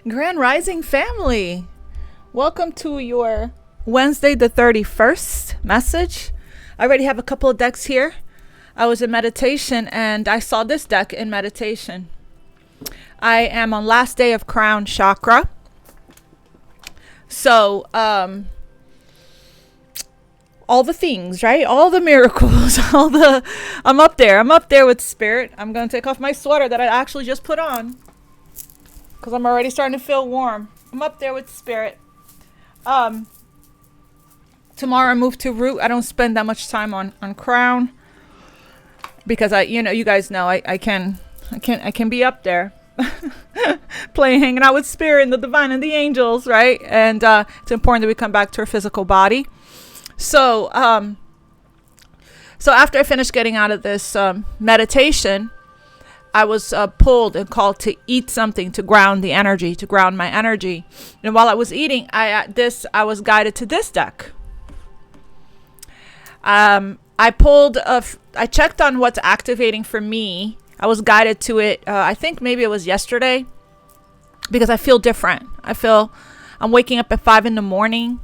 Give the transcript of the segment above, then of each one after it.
Grand Rising family, welcome to your Wednesday the 31st message. I already have a couple of decks here. I was in meditation and I saw this deck in meditation. I am on last day of crown chakra. So, all the things, right? All the miracles, I'm up there with spirit. I'm going to take off my sweater that I actually just put on, because I'm already starting to feel warm. I'm up there with spirit. Tomorrow I move to root. I don't spend that much time on crown because you guys know I can be up there playing, hanging out with spirit and the divine and the angels, right? And it's important that we come back to our physical body. So after I finished getting out of this meditation, I was pulled and called to eat something to ground the energy, to ground my energy. And while I was eating, I was guided to this deck. I checked on what's activating for me. I was guided to it. I think maybe it was yesterday, because I feel different. I'm waking up at 5 a.m.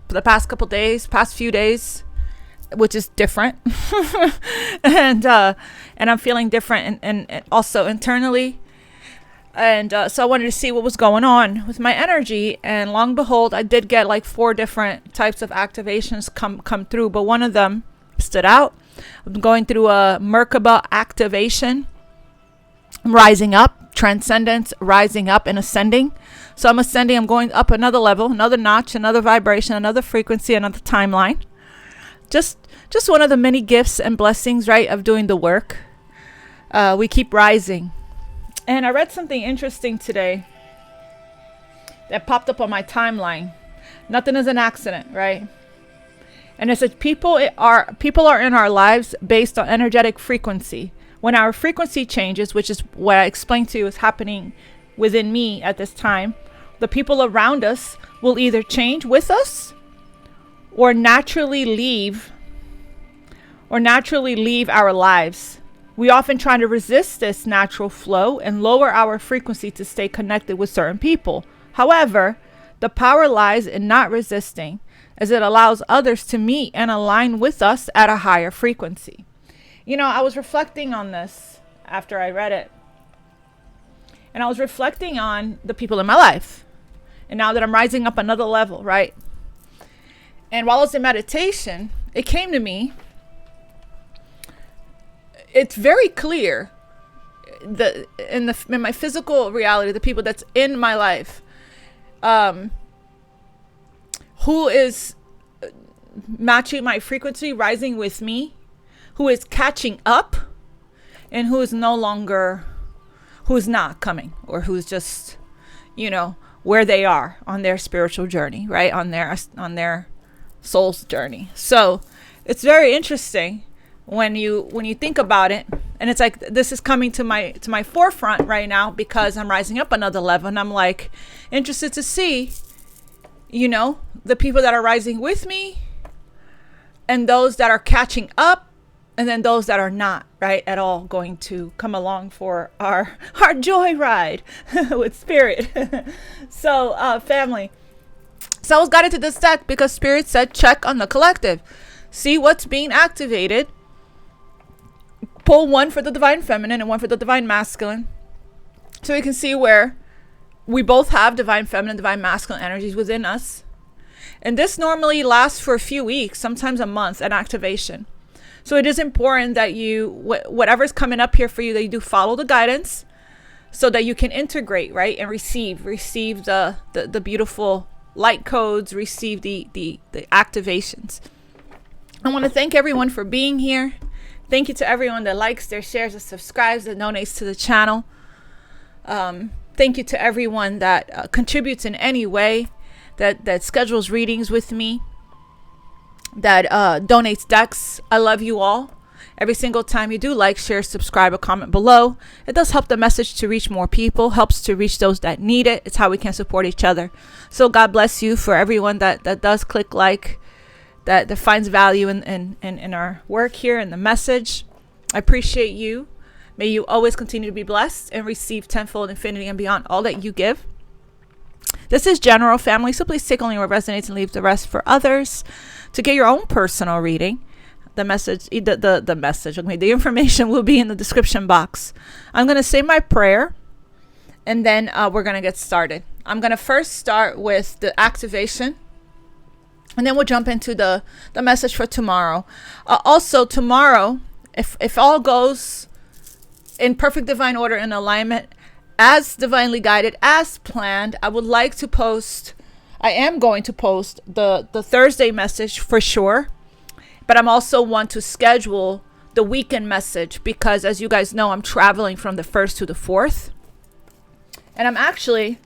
the past few days, which is different. and I'm feeling different and also internally. And so I wanted to see what was going on with my energy. And long and behold, I did get like 4 different types of activations come through. But one of them stood out. I'm going through a Merkaba activation. I'm rising up, transcendence, rising up and ascending. So I'm ascending. I'm going up another level, another notch, another vibration, another frequency, another timeline. Just one of the many gifts and blessings, right, of doing the work. We keep rising. And I read something interesting today that popped up on my timeline. Nothing is an accident, right? And it said people are in our lives based on energetic frequency. When our frequency changes, which is what I explained to you is happening within me at this time, the people around us will either change with us or naturally leave our lives. We often try to resist this natural flow and lower our frequency to stay connected with certain people. However, the power lies in not resisting, as it allows others to meet and align with us at a higher frequency. I was reflecting on this after I read it. And I was reflecting on the people in my life. And now that I'm rising up another level, right? And while I was in meditation, it came to me. It's very clear that in my physical reality, the people that's in my life, who is matching my frequency, rising with me, who is catching up, and who is not coming, or who's just, where they are on their spiritual journey, right? On their soul's journey. So it's very interesting when you think about it, and it's like this is coming to my forefront right now because I'm rising up another level, and I'm like interested to see, the people that are rising with me, and those that are catching up, and then those that are not, right, at all going to come along for our joy ride with spirit. So, family. So I was guided to this deck because spirit said check on the collective. See what's being activated. Pull one for the divine feminine and one for the divine masculine. So we can see where we both have divine feminine, divine masculine energies within us. And this normally lasts for a few weeks, sometimes a month, an activation. So it is important that you, whatever's coming up here for you, that you do follow the guidance so that you can integrate, right? And receive the beautiful light codes, receive the activations. I want to thank everyone for being here. Thank you to everyone that likes, that shares, that subscribes, that donates to the channel. Thank you to everyone that contributes in any way, that schedules readings with me, that donates decks. I love you all. Every single time you do like, share, subscribe, or comment below, it does help the message to reach more people, helps to reach those that need it. It's how we can support each other. So God bless you for everyone that does click like, that finds value in our work here and the message. I appreciate you. May you always continue to be blessed and receive tenfold, infinity, and beyond all that you give. This is general, family, so please take only what resonates and leave the rest for others. To get your own personal reading, the information will be in the description box. I'm going to say my prayer, and then we're going to get started. I'm going to first start with the activation, and then we'll jump into the message for tomorrow. Also, tomorrow, if all goes in perfect divine order and alignment, as divinely guided, as planned, I am going to post the Thursday message for sure. But I'm also want to schedule the weekend message because, as you guys know, I'm traveling from the 1st to the 4th. And I'm actually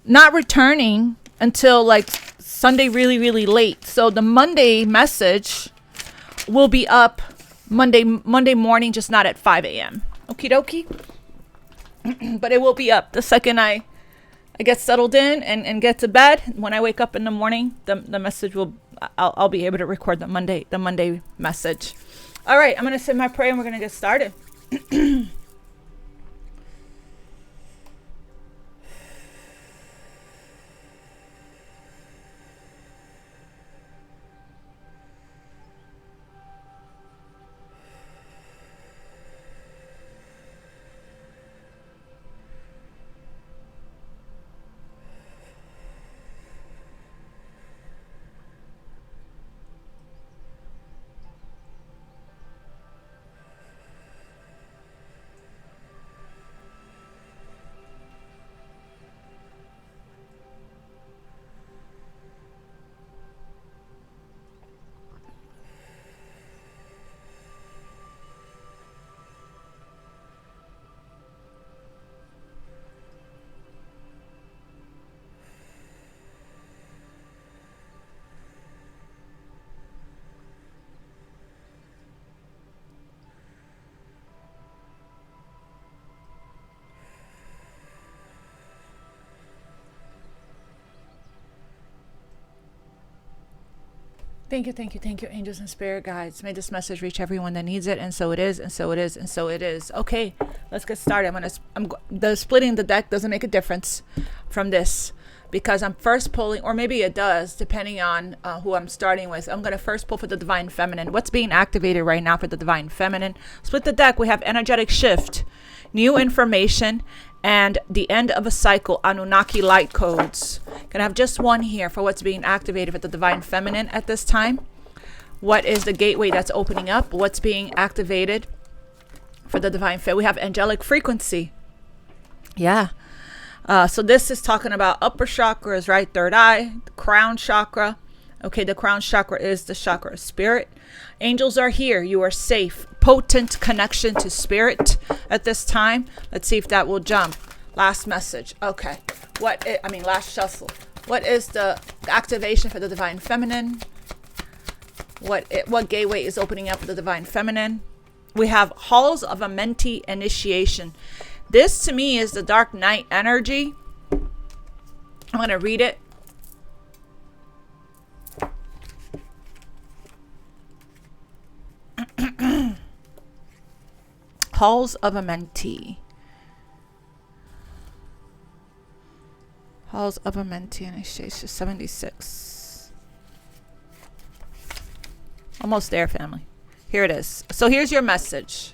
not returning until like Sunday really, really late. So the Monday message will be up Monday morning, just not at 5 a.m. Okie dokie. But it will be up the second I get settled in and get to bed. When I wake up in the morning, the message I'll be able to record the Monday message. All right, I'm going to say my prayer and we're going to get started. Thank you, angels and spirit guides. May this message reach everyone that needs it, and so it is, and so it is, and so it is. Okay, let's get started. The splitting the deck doesn't make a difference from this because I'm first pulling, or maybe it does, depending on who I'm starting with. I'm going to first pull for the Divine Feminine. What's being activated right now for the Divine Feminine? Split the deck. We have energetic shift, new information, and the end of a cycle, Anunnaki light codes. Gonna have just one here for what's being activated for the Divine Feminine at this time. What is the gateway that's opening up? What's being activated for the Divine Feminine? We have angelic frequency. Yeah. So this is talking about upper chakras, right? Third eye, the crown chakra. Okay, the crown chakra is the chakra of spirit. Angels are here. You are safe. Potent connection to spirit at this time. Let's see if that will jump. Last message. Okay. Last shuffle. What is the activation for the Divine Feminine? What gateway is opening up for the Divine Feminine? We have halls of a mentee initiation. This to me is the dark night energy. I'm going to read it. Halls of a mentee. Halls of a mentee initiation 76. Almost there, family. Here it is. So here's your message.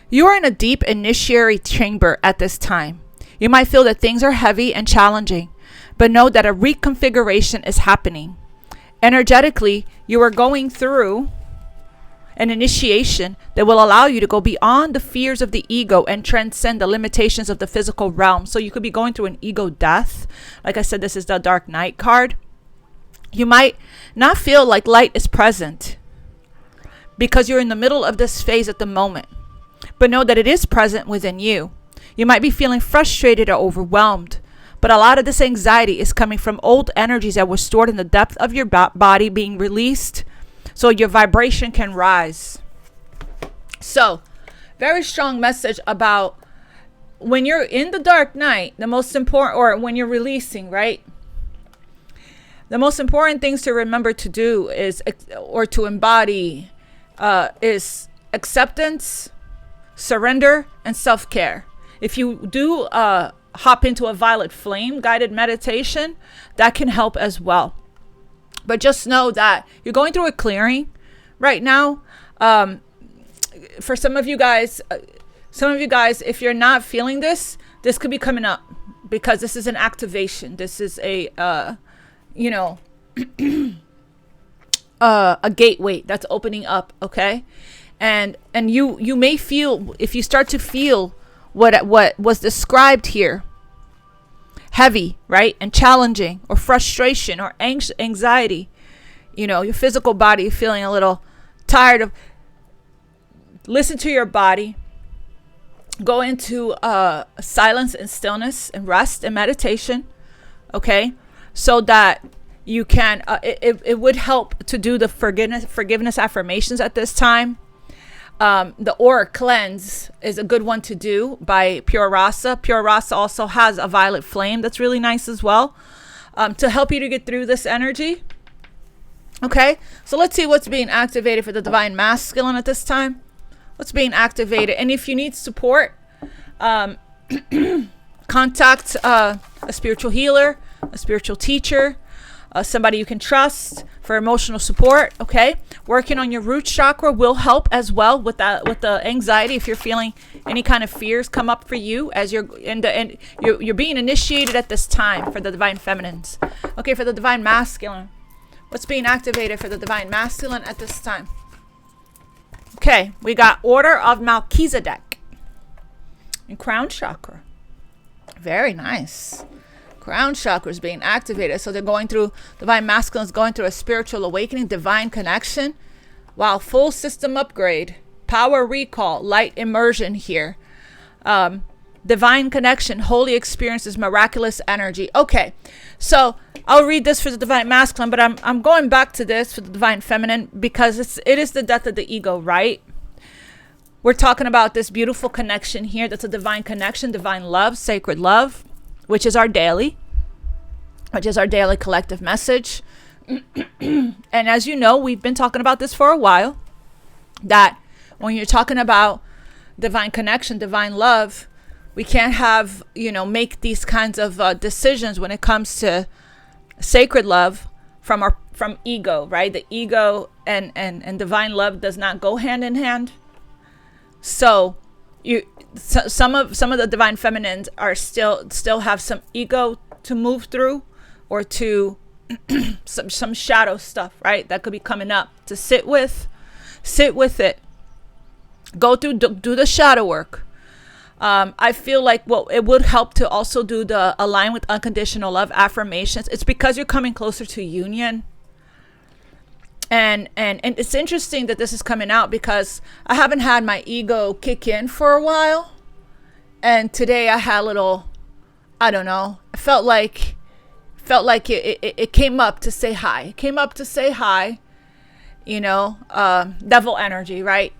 You are in a deep initiatory chamber at this time. You might feel that things are heavy and challenging, but know that a reconfiguration is happening. Energetically, you are going through an initiation that will allow you to go beyond the fears of the ego and transcend the limitations of the physical realm. So you could be going through an ego death. Like I said, this is the Dark Knight card. You might not feel like light is present because you're in the middle of this phase at the moment, but know that it is present within you. You might be feeling frustrated or overwhelmed, but a lot of this anxiety is coming from old energies that were stored in the depth of your body being released so your vibration can rise. So, very strong message about when you're in the dark night, the most important, or when you're releasing, right? The most important things to remember to do is, or to embody, is acceptance, surrender, and self-care. If you do hop into a violet flame guided meditation, that can help as well. But just know that you're going through a clearing right now. For some of you guys, if you're not feeling this could be coming up, because this is an activation. This is a a gateway that's opening up. Okay. And you may feel, if you start to feel what was described here, heavy, right, and challenging, or frustration, or anxiety, your physical body feeling a little tired of, listen to your body. Go into silence and stillness and rest and meditation, okay, so that you can it would help to do the forgiveness affirmations at this time. The aura cleanse is a good one to do by Pure Rasa. Pure Rasa also has a violet flame that's really nice as well, to help you to get through this energy. Okay, so let's see what's being activated for the Divine Masculine at this time. What's being activated. And if you need support, contact a spiritual healer, a spiritual teacher, somebody you can trust for emotional support. Okay, working on your root chakra will help as well with that, with the anxiety. If you're feeling any kind of fears come up for you as you're you're being initiated at this time for the Divine Feminines. Okay, for the Divine Masculine, what's being activated for the Divine Masculine at this time? Okay, we got Order of Melchizedek and Crown Chakra. Very nice. Crown Chakra is being activated. So they're going through, Divine Masculine is going through a spiritual awakening, divine connection. Wow, full system upgrade, power recall, light immersion here. Divine connection, holy experiences, miraculous energy. Okay, so I'll read this for the Divine Masculine, but I'm going back to this for the Divine Feminine, because it is the death of the ego, right? We're talking about this beautiful connection here. That's a divine connection, divine love, sacred love, which is our daily collective message. And as you know, we've been talking about this for a while, that when you're talking about divine connection, divine love, we can't have, make these kinds of decisions when it comes to sacred love from ego, right? The ego and divine love does not go hand in hand. So some of the Divine Feminines are still have some ego to move through, or to some shadow stuff, right? That could be coming up to sit with it, go through, do the shadow work. I feel like it would help to also do the align with unconditional love affirmations. It's because you're coming closer to union. And it's interesting that this is coming out, because I haven't had my ego kick in for a while. And today I had a little, I don't know, I felt like it came up to say hi. It came up to say hi, devil energy, right?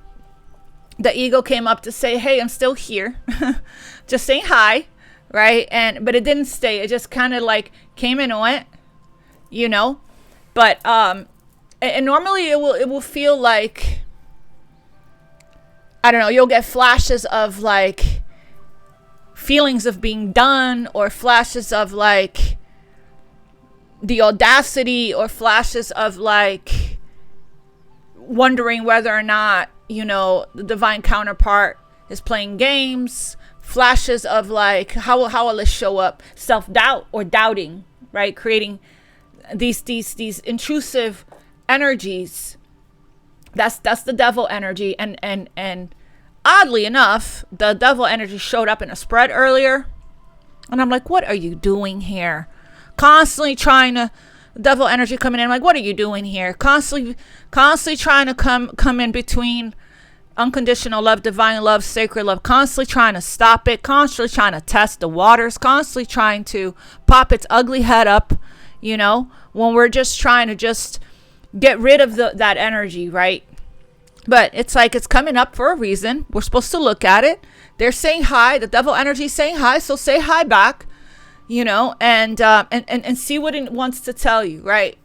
The ego came up to say, hey, I'm still here. Just saying hi, right? But it didn't stay. It just kind of like came and went, But and normally it will feel like, I don't know, you'll get flashes of like feelings of being done, or flashes of like the audacity, or flashes of like wondering whether or not, the divine counterpart is playing games, flashes of like, how will this show up? Self-doubt or doubting, right? Creating these intrusive energies. That's the devil energy. And oddly enough, the devil energy showed up in a spread earlier. And I'm like, what are you doing here? Constantly trying to, devil energy coming in. I'm like, what are you doing here? Constantly trying to come in between unconditional love, divine love, sacred love, constantly trying to stop it, constantly trying to test the waters, constantly trying to pop its ugly head up, when we're just trying to just get rid of that energy, right? But it's like, it's coming up for a reason. We're supposed to look at it. They're saying hi. The devil energy is saying hi, so say hi back, and see what it wants to tell you, right?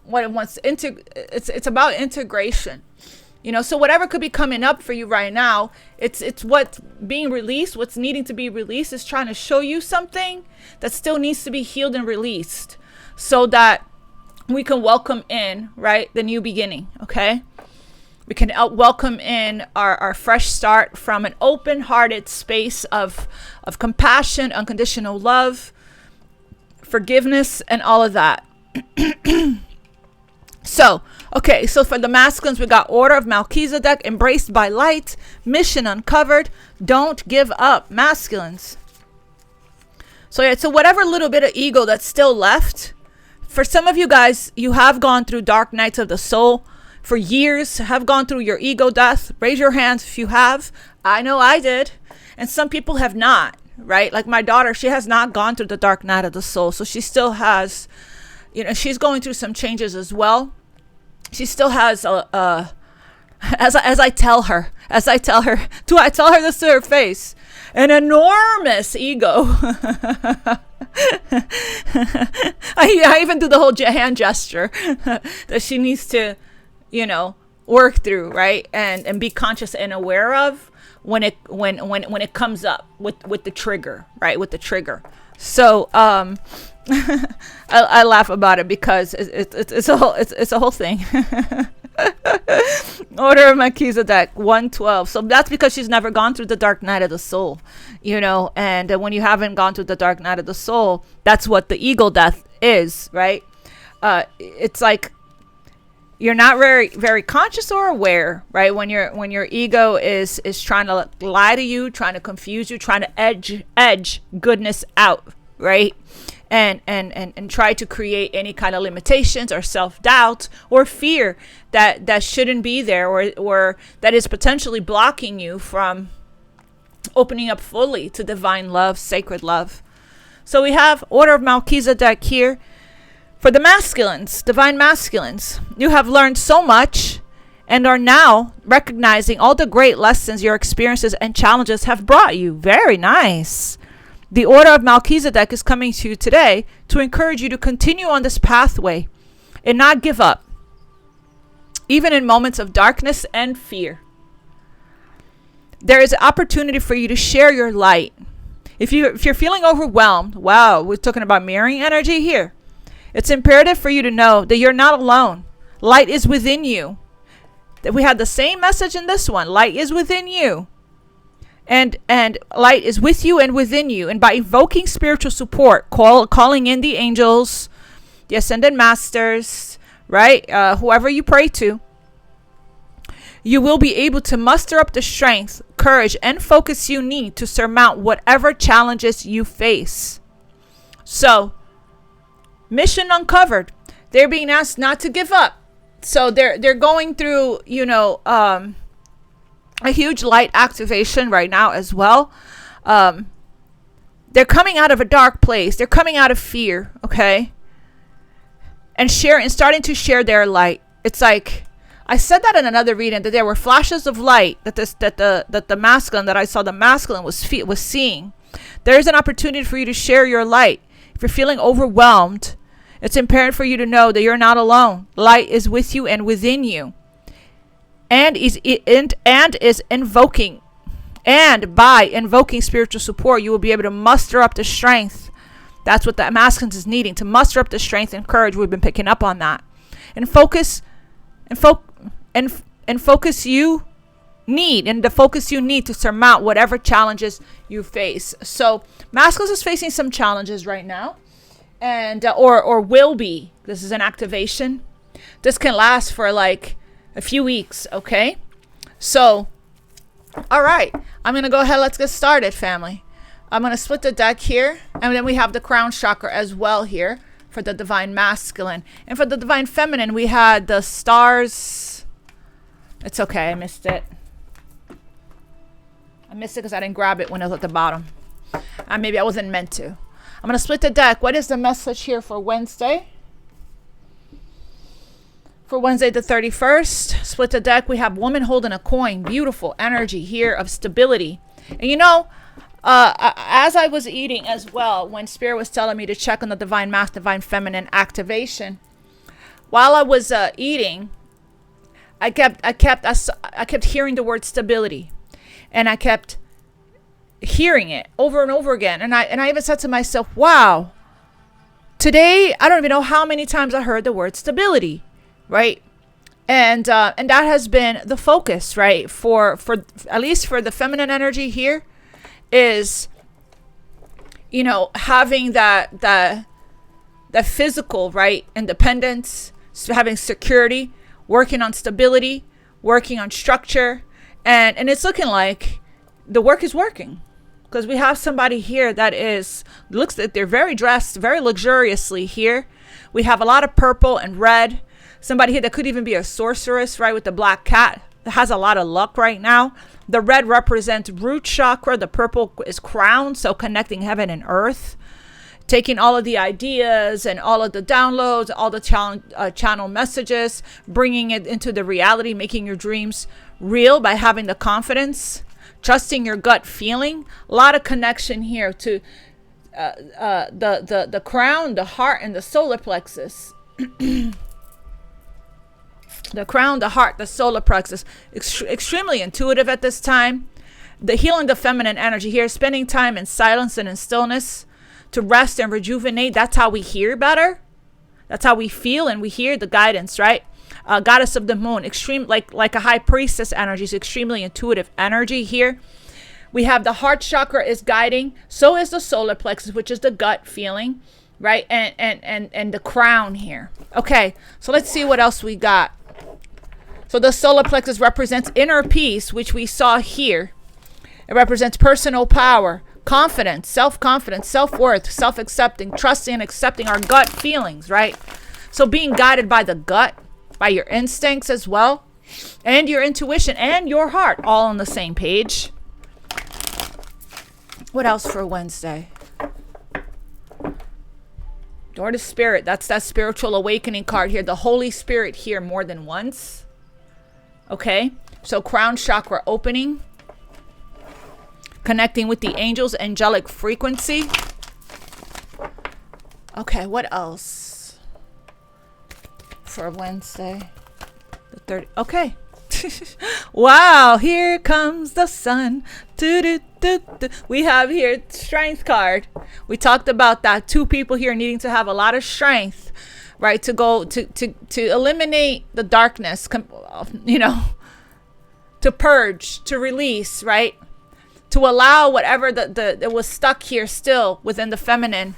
What it wants to it's about integration. You know, so whatever could be coming up for you right now, it's what's being released, what's needing to be released is trying to show you something that still needs to be healed and released so that we can welcome in, right, the new beginning, okay? We can welcome in our fresh start from an open-hearted space of compassion, unconditional love, forgiveness, and all of that. So, okay, so for the masculines, we got Order of Melchizedek, Embraced by Light, Mission Uncovered, Don't Give Up, masculines. So yeah, so whatever little bit of ego that's still left, for some of you guys, you have gone through dark nights of the soul for years, have gone through your ego death. Raise your hands if you have. I know I did. And some people have not, right? Like my daughter, she has not gone through the dark night of the soul. So she still has, you know, she's going through some changes as well. She still has as I tell her, do I tell her this to her face? An enormous ego. I even do the whole hand gesture that she needs to, you know, work through, right? And be conscious and aware of when it comes up with the trigger, right? With the trigger. So I laugh about it because it's a whole thing. Order of Melchizedek 112. So that's because she's never gone through the dark night of the soul, you know. And when you haven't gone through the dark night of the soul, that's what the ego death is, right? It's like you're not very conscious or aware, right? When your ego is trying to lie to you, trying to confuse you, trying to edge goodness out, right? And try to create any kind of limitations or self-doubt or fear that shouldn't be there, or that is potentially blocking you from opening up fully to divine love, sacred love. So we have Order of Melchizedek here. For the masculines, divine masculines, you have learned so much and are now recognizing all the great lessons your experiences and challenges have brought you. Very nice. The Order of Melchizedek is coming to you today to encourage you to continue on this pathway and not give up, even in moments of darkness and fear. There is an opportunity for you to share your light. If you're feeling overwhelmed, wow, we're talking about mirroring energy here. It's imperative for you to know that you're not alone. Light is within you. That we had the same message in this one. Light is within you. And light is with you and within you. And by invoking spiritual support, calling in the angels, the ascended masters, right? Whoever you pray to, you will be able to muster up the strength, courage, and focus you need to surmount whatever challenges you face. So, mission uncovered. They're being asked not to give up. So they're going through, you know, a huge light activation right now as well. They're coming out of a dark place. They're coming out of fear, okay? And starting to share their light. It's like I said that in another reading, that there were flashes of light that the masculine that I saw the masculine was seeing. There is an opportunity for you to share your light. If you're feeling overwhelmed, it's imperative for you to know that you're not alone. Light is with you and within you. And by invoking spiritual support, you will be able to muster up the strength. That's what the masculine is needing, to muster up the strength and courage. We've been picking up on that. And the focus you need to surmount whatever challenges you face. So masculine is facing some challenges right now, and or will be. This is an activation. This can last for like a few weeks, okay? So, all right, I'm gonna go ahead. Let's get started, family. I'm gonna split the deck here, and then we have the crown chakra as well here for the divine masculine. And for the divine feminine, we had the stars. It's okay, I missed it. I missed it because I didn't grab it when it was at the bottom. Maybe I wasn't meant to. I'm gonna split the deck. What is the message here for Wednesday? For Wednesday the 31st, split the deck. We have woman holding a coin. Beautiful energy here of stability. And you know, as I was eating as well, when Spirit was telling me to check on the divine masculine, divine feminine activation, while I was eating, I kept hearing the word stability, and I kept hearing it over and over again. And I even said to myself, wow, today, I don't even know how many times I heard the word stability, right? And that has been the focus, right? For at least for the feminine energy here is, you know, having that physical, right? Independence, having security, working on stability, working on structure. And it's looking like the work is working. Because we have somebody here that looks like they're very dressed, very luxuriously here. We have a lot of purple and red. Somebody here that could even be a sorceress, right, with the black cat. That has a lot of luck right now. The red represents root chakra. The purple is crown, so connecting heaven and earth. Taking all of the ideas and all of the downloads, all the channel messages, bringing it into the reality, making your dreams real by having the confidence. Trusting your gut feeling. A lot of connection here to the crown, the heart, and the solar plexus. The crown, the heart, the solar plexus. Extremely intuitive at this time. The healing the feminine energy here. Spending time in silence and in stillness to rest and rejuvenate. That's how we hear better. That's how we feel and we hear the guidance, right? Goddess of the moon, extreme, like a high priestess energy, is extremely intuitive energy here. We have the heart chakra is guiding. So is the solar plexus, which is the gut feeling, right? And the crown here. Okay, so let's see what else we got. So the solar plexus represents inner peace, which we saw here. It represents personal power, confidence, self-worth, self-accepting, trusting and accepting our gut feelings, right? So being guided by the gut, by your instincts as well, and your intuition and your heart, all on the same page. What else for Wednesday? Door to Spirit. That's that spiritual awakening card here. The Holy Spirit here more than once. Okay. So crown chakra opening. Connecting with the angels, angelic frequency. Okay. What else for Wednesday? The 30. Okay. Wow. Here comes the sun. We have here strength card. We talked about that. Two people here needing to have a lot of strength, right? To go to eliminate the darkness, to purge, to release, right? To allow whatever that was stuck here still within the feminine.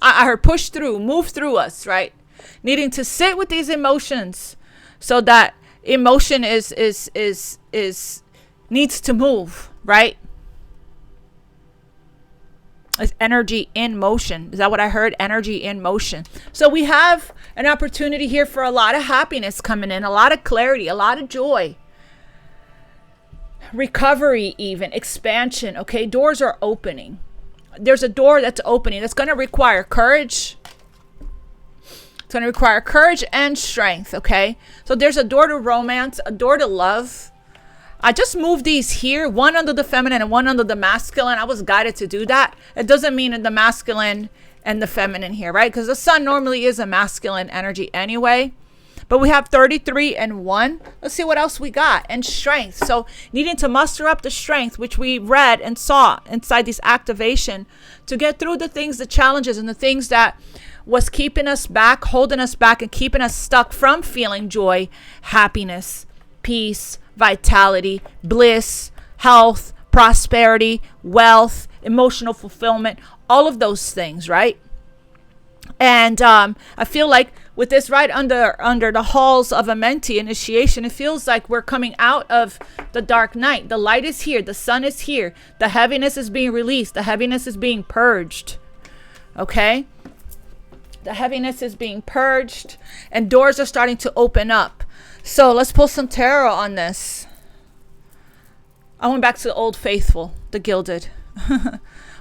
I heard push through, move through us, right? Needing to sit with these emotions so that emotion is needs to move, right? It's energy in motion. Is that what I heard? Energy in motion. So we have an opportunity here for a lot of happiness coming in, a lot of clarity, a lot of joy, recovery, even expansion. Okay, doors are opening. There's a door that's opening that's going to require courage. It's going to require courage and strength. Okay, so there's a door to romance, a door to love. I just moved these here, one under the feminine and one under the masculine. I was guided to do that. It doesn't mean in the masculine and the feminine here, right? Because the sun normally is a masculine energy anyway. But we have 33 and 1. Let's see what else we got. And strength. So needing to muster up the strength, which we read and saw inside this activation, to get through the things, the challenges, and the things that was keeping us back, holding us back, and keeping us stuck from feeling joy, happiness, peace, vitality, bliss, health, prosperity, wealth, emotional fulfillment, all of those things, right? And I feel like with this right under the halls of a mentee initiation, it feels like we're coming out of the dark night. The light is here. The sun is here. The heaviness is being released. The heaviness is being purged. Okay? The heaviness is being purged and doors are starting to open up. So let's pull some tarot on this. I went back to the old faithful, the gilded.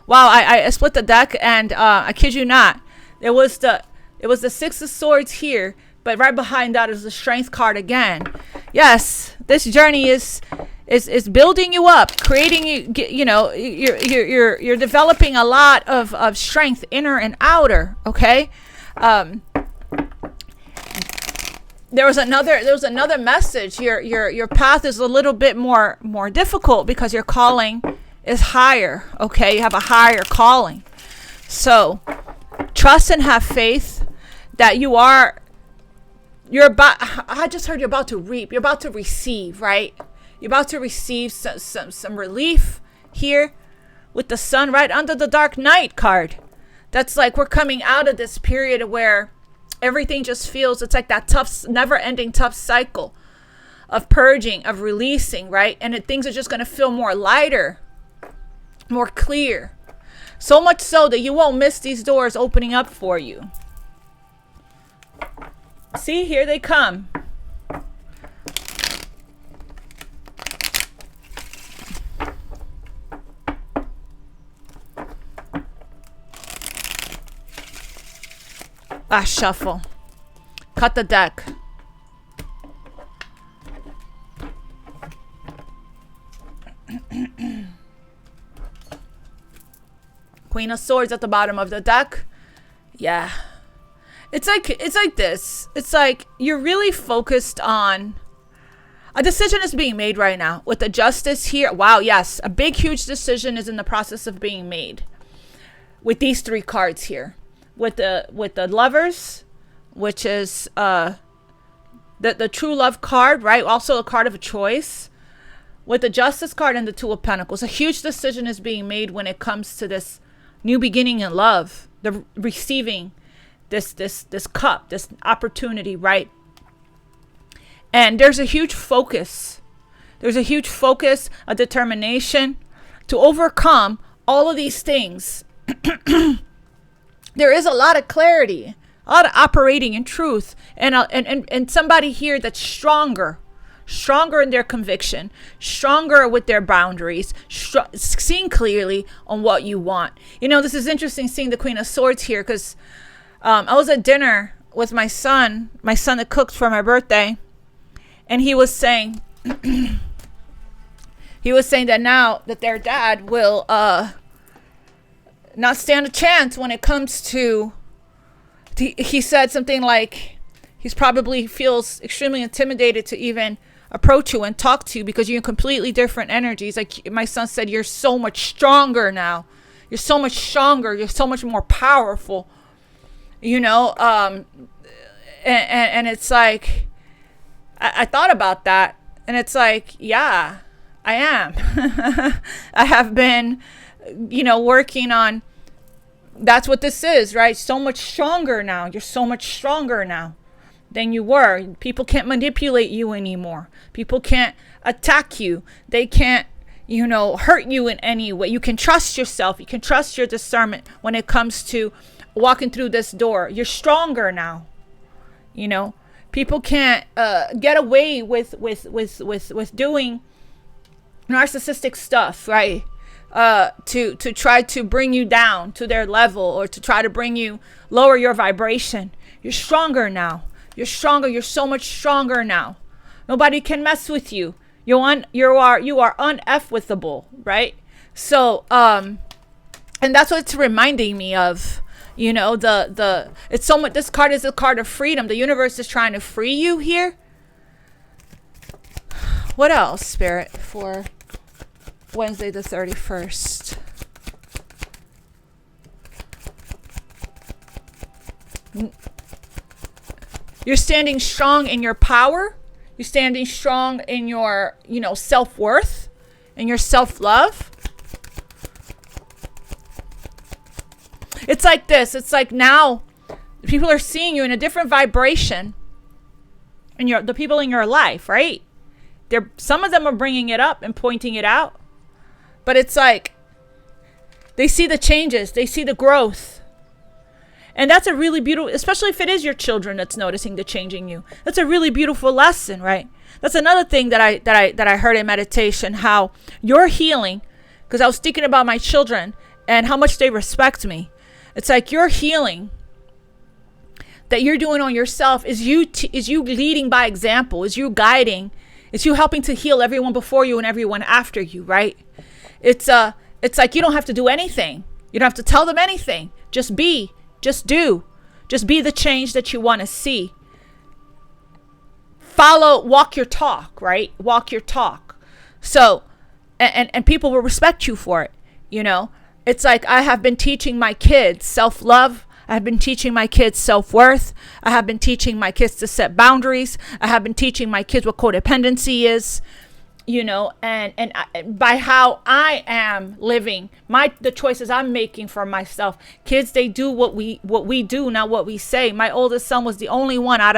Wow, I split the deck and I kid you not, it was the Six of Swords here, but right behind that is the Strength card again. Yes, this journey is building you up, creating you're developing a lot of strength, inner and outer. Okay. there was another message. Your path is a little bit more difficult because your calling is higher. Okay, you have a higher calling. So trust and have faith that you're about. I just heard you're about to reap. You're about to receive, right? You're about to receive some relief here with the sun right under the dark night card. That's like we're coming out of this period where everything just feels, it's like that tough, never-ending tough cycle of purging, of releasing, right? And things are just going to feel more lighter, more clear. So much so that you won't miss these doors opening up for you. See, here they come. Shuffle. Cut the deck. Queen of Swords at the bottom of the deck. Yeah. It's like this. It's like you're really focused on a decision is being made right now with the Justice here. Wow, yes. A big, huge decision is in the process of being made with these three cards here. With the Lovers, which is the true love card, right? Also a card of a choice. With the Justice card and the Two of Pentacles, a huge decision is being made when it comes to this new beginning in love, the receiving this cup, this opportunity, right? And there's a huge focus. There's a huge focus, a determination to overcome all of these things. There is a lot of clarity, a lot of operating in truth, and somebody here that's stronger in their conviction, stronger with their boundaries, seeing clearly on what you want. You know, this is interesting seeing the Queen of Swords here because I was at dinner with my son that cooked for my birthday, and he was saying that now that their dad will not stand a chance when it comes to, he said something like he's probably feels extremely intimidated to even approach you and talk to you because you're in completely different energies. Like my son said, you're so much stronger now. You're so much stronger. You're so much more powerful, you know? And it's like, I thought about that and it's like, yeah, I am. I have been, working on, that's what this is, right? So much stronger now. You're so much stronger now than you were. People can't manipulate you anymore. People can't attack you. They can't, hurt you in any way. You can trust yourself. You can trust your discernment when it comes to walking through this door. You're stronger now. People can't get away with doing narcissistic stuff, right? To try to bring you down to their level or to try to lower your vibration. You're stronger now. You're stronger. You're so much stronger now. Nobody can mess with you. You are uneffable, right? So, and that's what it's reminding me of. It's so much. This card is a card of freedom. The universe is trying to free you here. What else, Spirit, for Wednesday the 31st? You're standing strong in your power. You're standing strong in your, self-worth and your self-love. It's like this. It's like now people are seeing you in a different vibration and the people in your life, right? Some of them are bringing it up and pointing it out. But it's like they see the changes. They see the growth. And that's a really beautiful, especially if it is your children that's noticing the change in you. That's a really beautiful lesson, right? That's another thing that I heard in meditation, how you're healing, because I was thinking about my children and how much they respect me. It's like your healing that you're doing on yourself is you leading by example, is you guiding, it's you helping to heal everyone before you and everyone after you, right? It's like you don't have to do anything. You don't have to tell them anything. Just be. Just do. Just be the change that you want to see. walk your talk, right? Walk your talk. So, and people will respect you for it, you know? It's like I have been teaching my kids self-love. I have been teaching my kids self-worth. I have been teaching my kids to set boundaries. I have been teaching my kids what codependency is, you know, and by how I am living, the choices I'm making for myself. Kids, they do what we do, not what we say. My oldest son was the only one out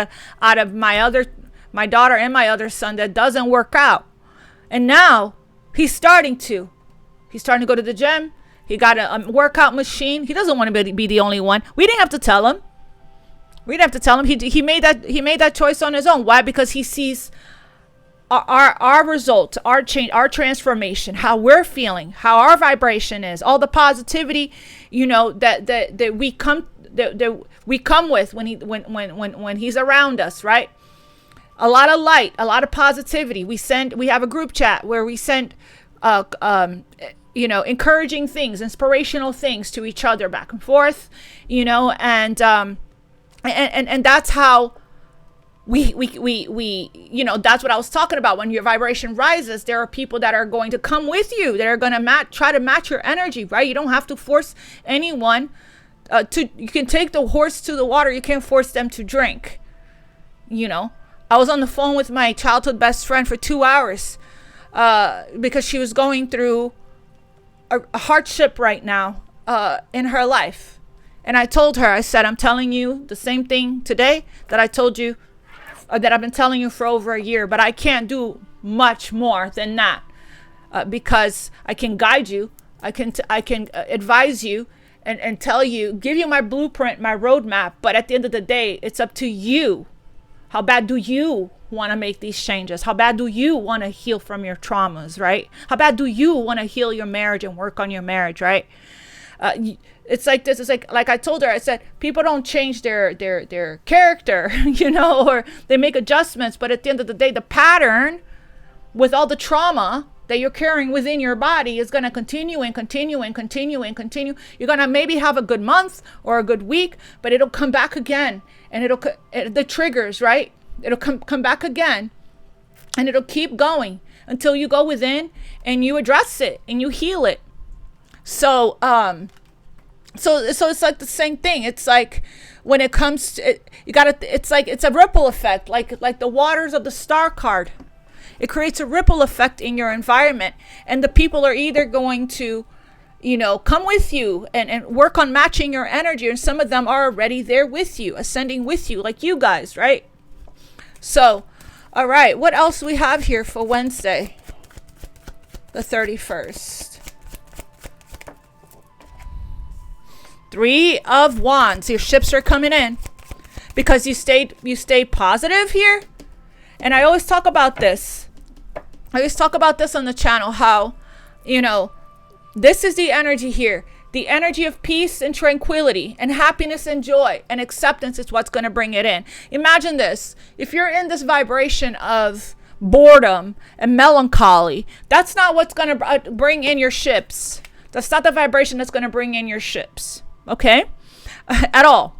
of my daughter and my other son that doesn't work out. And now he's starting to go to the gym. He got a workout machine. He doesn't want to be the only one. We didn't have to tell him. He made that choice on his own. Why? Because he sees our result, our change, our transformation, how we're feeling, how our vibration is, all the positivity, you know, that we come with when he's around us, right? A lot of light, a lot of positivity. We have a group chat where we send you know, encouraging things, inspirational things to each other back and forth, you know, and that's how we you know, that's what I was talking about. When your vibration rises, there are people that are going to come with you, that are going to try to match your energy, right? You don't have to force anyone you can take the horse to the water. You can't force them to drink, you know. I was on the phone with my childhood best friend for 2 hours because she was going through a hardship right now in her life. And I told her, I said, I'm telling you the same thing today that I told you, that I've been telling you for over a year, but I can't do much more than that because I can guide you. I can advise you and tell you, give you my blueprint, my roadmap. But at the end of the day, it's up to you. How bad do you want to make these changes? How bad do you want to heal from your traumas, right? How bad do you want to heal your marriage and work on your marriage, right? It's like this. It's like I told her, I said, people don't change their character, you know, or they make adjustments. But at the end of the day, the pattern with all the trauma that you're carrying within your body is going to continue and continue and continue and continue. You're going to maybe have a good month or a good week, but it'll come back again. And the triggers, right? It'll come back again, and it'll keep going until you go within and you address it and you heal it. So it's like the same thing. It's like when it comes to it, it's a ripple effect, like the waters of the star card. It creates a ripple effect in your environment, and the people are either going to, you know, come with you and work on matching your energy. And some of them are already there with you, ascending with you, like you guys, right? So, all right, what else we have here for Wednesday, the 31st? 3 of Wands. Your ships are coming in because you stayed positive here. And I always talk about this. I always talk about this on the channel, how, you know, this is the energy here. The energy of peace and tranquility and happiness and joy and acceptance is what's going to bring it in. Imagine this. If you're in this vibration of boredom and melancholy, that's not what's going to bring in your ships. That's not the vibration that's going to bring in your ships. Okay? At all.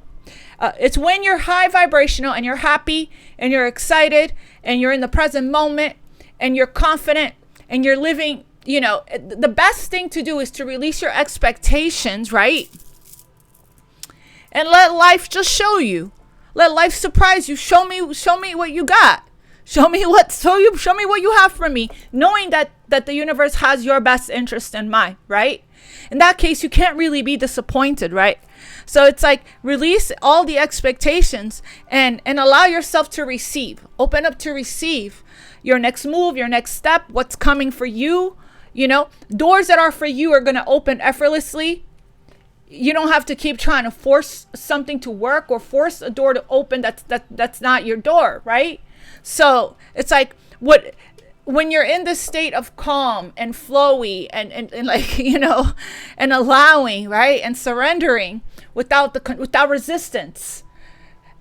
It's when you're high vibrational and you're happy and you're excited and you're in the present moment and you're confident and you're living. You know, the best thing to do is to release your expectations, right? And let life just show you. Let life surprise you. Show me what you got. Show me what you have for me, knowing that the universe has your best interest in mind, right? In that case, you can't really be disappointed, right? So it's like release all the expectations and allow yourself to receive. Open up to receive your next move, your next step, what's coming for you. You know, doors that are for you are going to open effortlessly. You don't have to keep trying to force something to work or force a door to open that's not your door, right? So it's like when you're in this state of calm and flowy and like, you know, and allowing, right, and surrendering without resistance,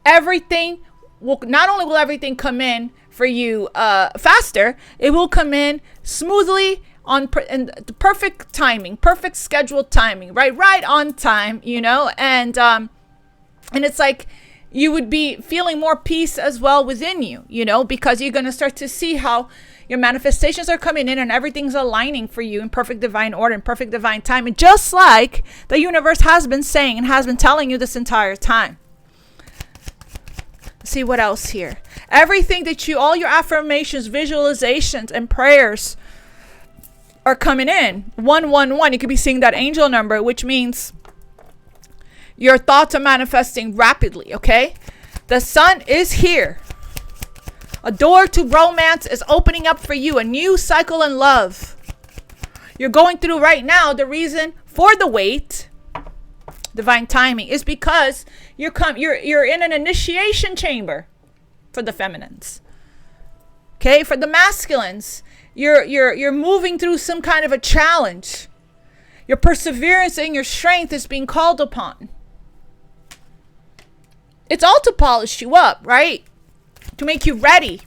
everything not only will everything come in for you faster, it will come in smoothly in perfect timing, perfect scheduled timing, right on time, you know, and it's like you would be feeling more peace as well within you, you know, because you're going to start to see how your manifestations are coming in and everything's aligning for you in perfect divine order, in perfect divine time. And just like the universe has been saying and has been telling you this entire time. Let's see what else here. Everything that all your affirmations, visualizations, and prayers are coming in. 111. You could be seeing that angel number, which means your thoughts are manifesting rapidly, okay? The sun is here. A door to romance is opening up for you. A new cycle in love. You're going through right now. The reason for the wait, divine timing, is because you're in an initiation chamber for the feminines. Okay? For the masculines, you're moving through some kind of a challenge. Your perseverance and your strength is being called upon. It's all to polish you up, right? To make you ready.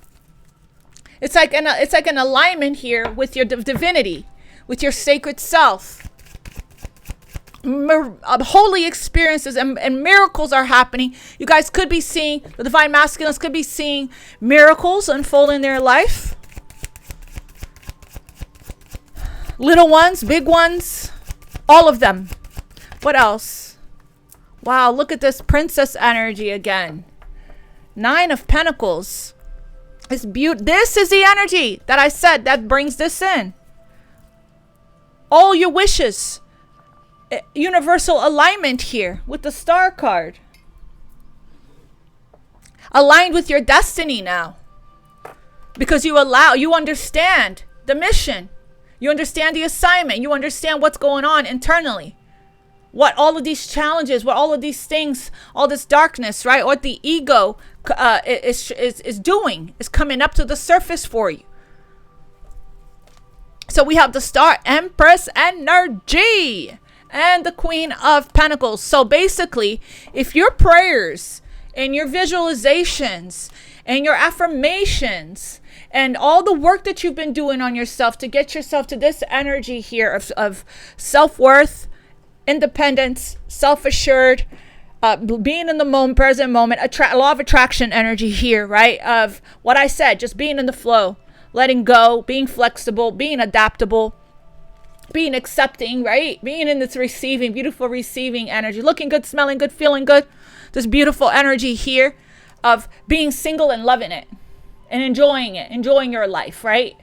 It's like an alignment here with your divinity, with your sacred self. Holy experiences and miracles are happening. You guys could be seeing, the divine masculines could be seeing miracles unfold in their life. Little ones, big ones, all of them. What else? Wow, look at this princess energy again. 9 of Pentacles. This is the energy that I said that brings this in. All your wishes. Universal alignment here with the Star card. Aligned with your destiny now. Because you understand the mission. You understand the assignment. You understand what's going on internally. What all of these challenges, what all of these things, all this darkness, right? What the ego is doing, is coming up to the surface for you. So we have the Star Empress energy and the Queen of Pentacles. So basically, if your prayers and your visualizations and your affirmations and all the work that you've been doing on yourself to get yourself to this energy here of self-worth, independence, self-assured, being in the moment, present moment, law of attraction energy here, right? Of what I said, just being in the flow, letting go, being flexible, being adaptable, being accepting, right? Being in this receiving, beautiful receiving energy, looking good, smelling good, feeling good. This beautiful energy here of being single and loving it and enjoying it, enjoying your life, right?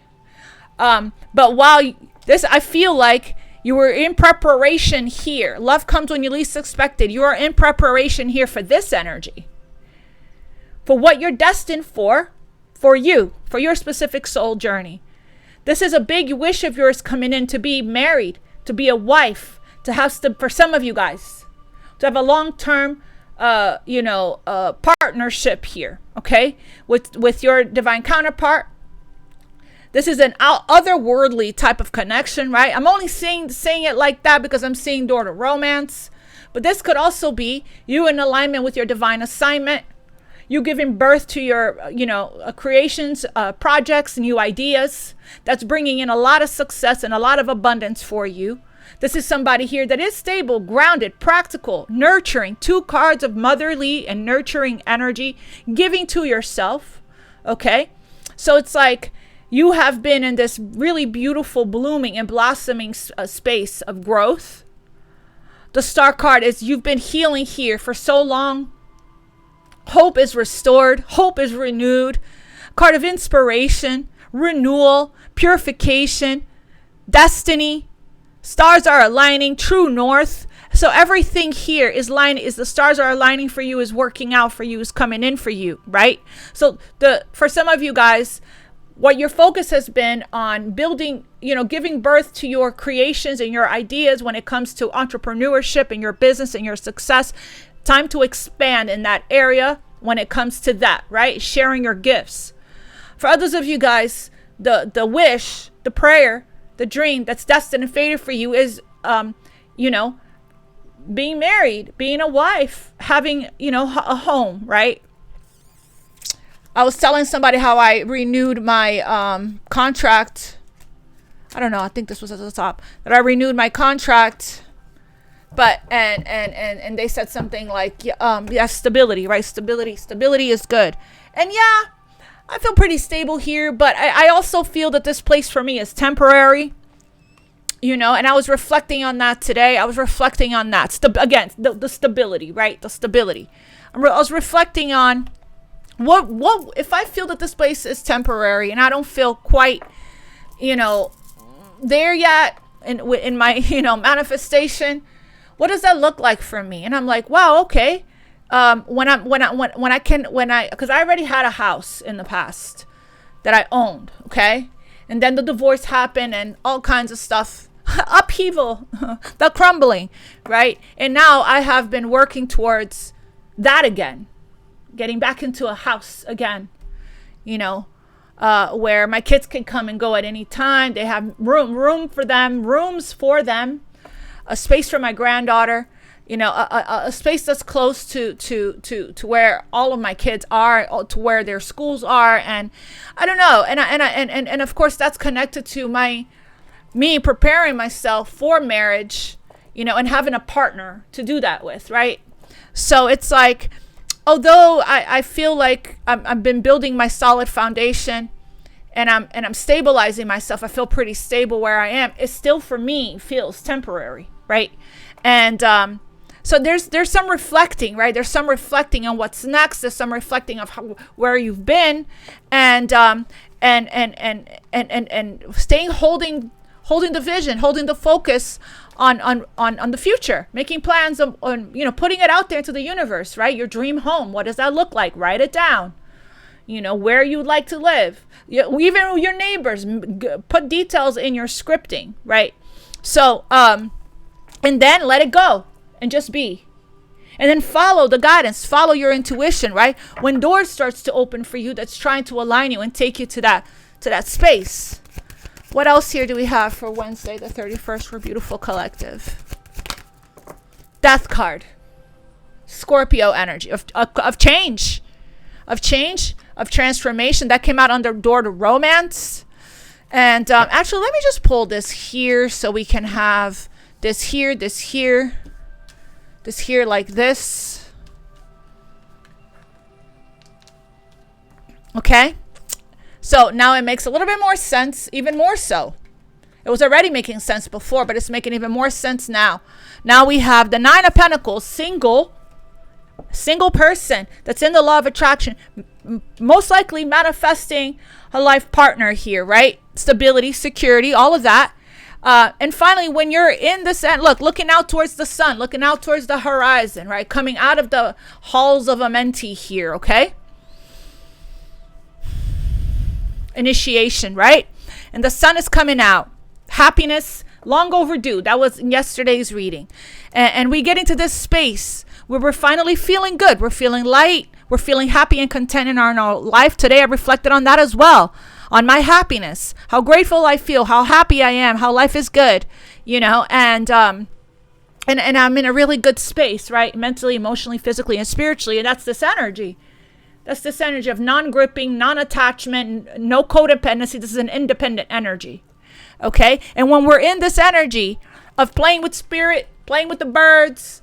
But while this, I feel like you were in preparation here. Love comes when you least expect it. You are in preparation here for this energy. For what you're destined for you, for your specific soul journey. This is a big wish of yours coming in, to be married, to be a wife, to have, for some of you guys, to have a long-term, partnership here, okay? With your divine counterpart. This is an otherworldly type of connection, right? I'm only saying it like that because I'm seeing door to romance. But this could also be you in alignment with your divine assignment. You giving birth to your, creations, projects, new ideas. That's bringing in a lot of success and a lot of abundance for you. This is somebody here that is stable, grounded, practical, nurturing. 2 cards of motherly and nurturing energy, giving to yourself, okay? So it's like, you have been in this really beautiful, blooming and blossoming space of growth. The Star card is you've been healing here for so long. Hope is restored. Hope is renewed. Card of inspiration, renewal, purification, destiny. Stars are aligning, true north. So everything here is the stars are aligning for you, is working out for you, is coming in for you, right? So for some of you guys, what your focus has been on building, giving birth to your creations and your ideas when it comes to entrepreneurship and your business and your success. Time to expand in that area when it comes to that, right? Sharing your gifts. For others of you guys, the wish, the prayer, the dream that's destined and fated for you is, being married, being a wife, having, a home, right? I was telling somebody how I renewed my contract. I don't know. I think this was at the top. That I renewed my contract But and they said something like stability, right? Stability is good. And yeah, I feel pretty stable here, but I also feel that this place for me is temporary, and I was reflecting on that today. I was reflecting on that again, the stability, right? The stability. I was reflecting on what if I feel that this place is temporary and I don't feel quite there yet in my manifestation. What does that look like for me? And I'm like, wow, okay. Because I already had a house in the past that I owned, okay? And then the divorce happened and all kinds of stuff, upheaval, the crumbling, right? And now I have been working towards that again, getting back into a house again, where my kids can come and go at any time. They have rooms for them, a space for my granddaughter, a space that's close to where all of my kids are, to where their schools are. And I don't know. And of course that's connected to me preparing myself for marriage, and having a partner to do that with. Right. So it's like, although I feel like I've been building my solid foundation and I'm stabilizing myself, I feel pretty stable where I am. It still for me feels temporary. Right. And so there's some reflecting, right? There's some reflecting on what's next. There's some reflecting of where you've been, and staying holding the vision, holding the focus on the future, making plans on putting it out there into the universe, right? Your dream home. What does that look like? Write it down. Where you'd like to live. Even your neighbors, put details in your scripting, right? So and then let it go and just be. And then follow the guidance, follow your intuition, right? When doors starts to open for you, that's trying to align you and take you to that space. What else here do we have for Wednesday, the 31st for Beautiful Collective? Death card. Scorpio energy of change, of transformation. That came out under door to romance. And actually, let me just pull this here so we can have this here like this. Okay. So now it makes a little bit more sense, even more so. It was already making sense before, but it's making even more sense now. Now we have the Nine of Pentacles, single person that's in the law of attraction, most likely manifesting a life partner here, right? Stability, security, all of that. And finally, when you're in this end, looking out towards the sun, looking out towards the horizon, right? Coming out of the halls of Amenti here, okay? Initiation, right? And the sun is coming out. Happiness, long overdue. That was in yesterday's reading. And we get into this space where we're finally feeling good. We're feeling light. We're feeling happy and content in our life. Today, I reflected on that as well. On my happiness, how grateful I feel, how happy I am, how life is good, and I'm in a really good space, right? Mentally, emotionally, physically, and spiritually. And that's this energy. That's this energy of non-gripping, non-attachment, no codependency. This is an independent energy. Okay. And when we're in this energy of playing with spirit, playing with the birds,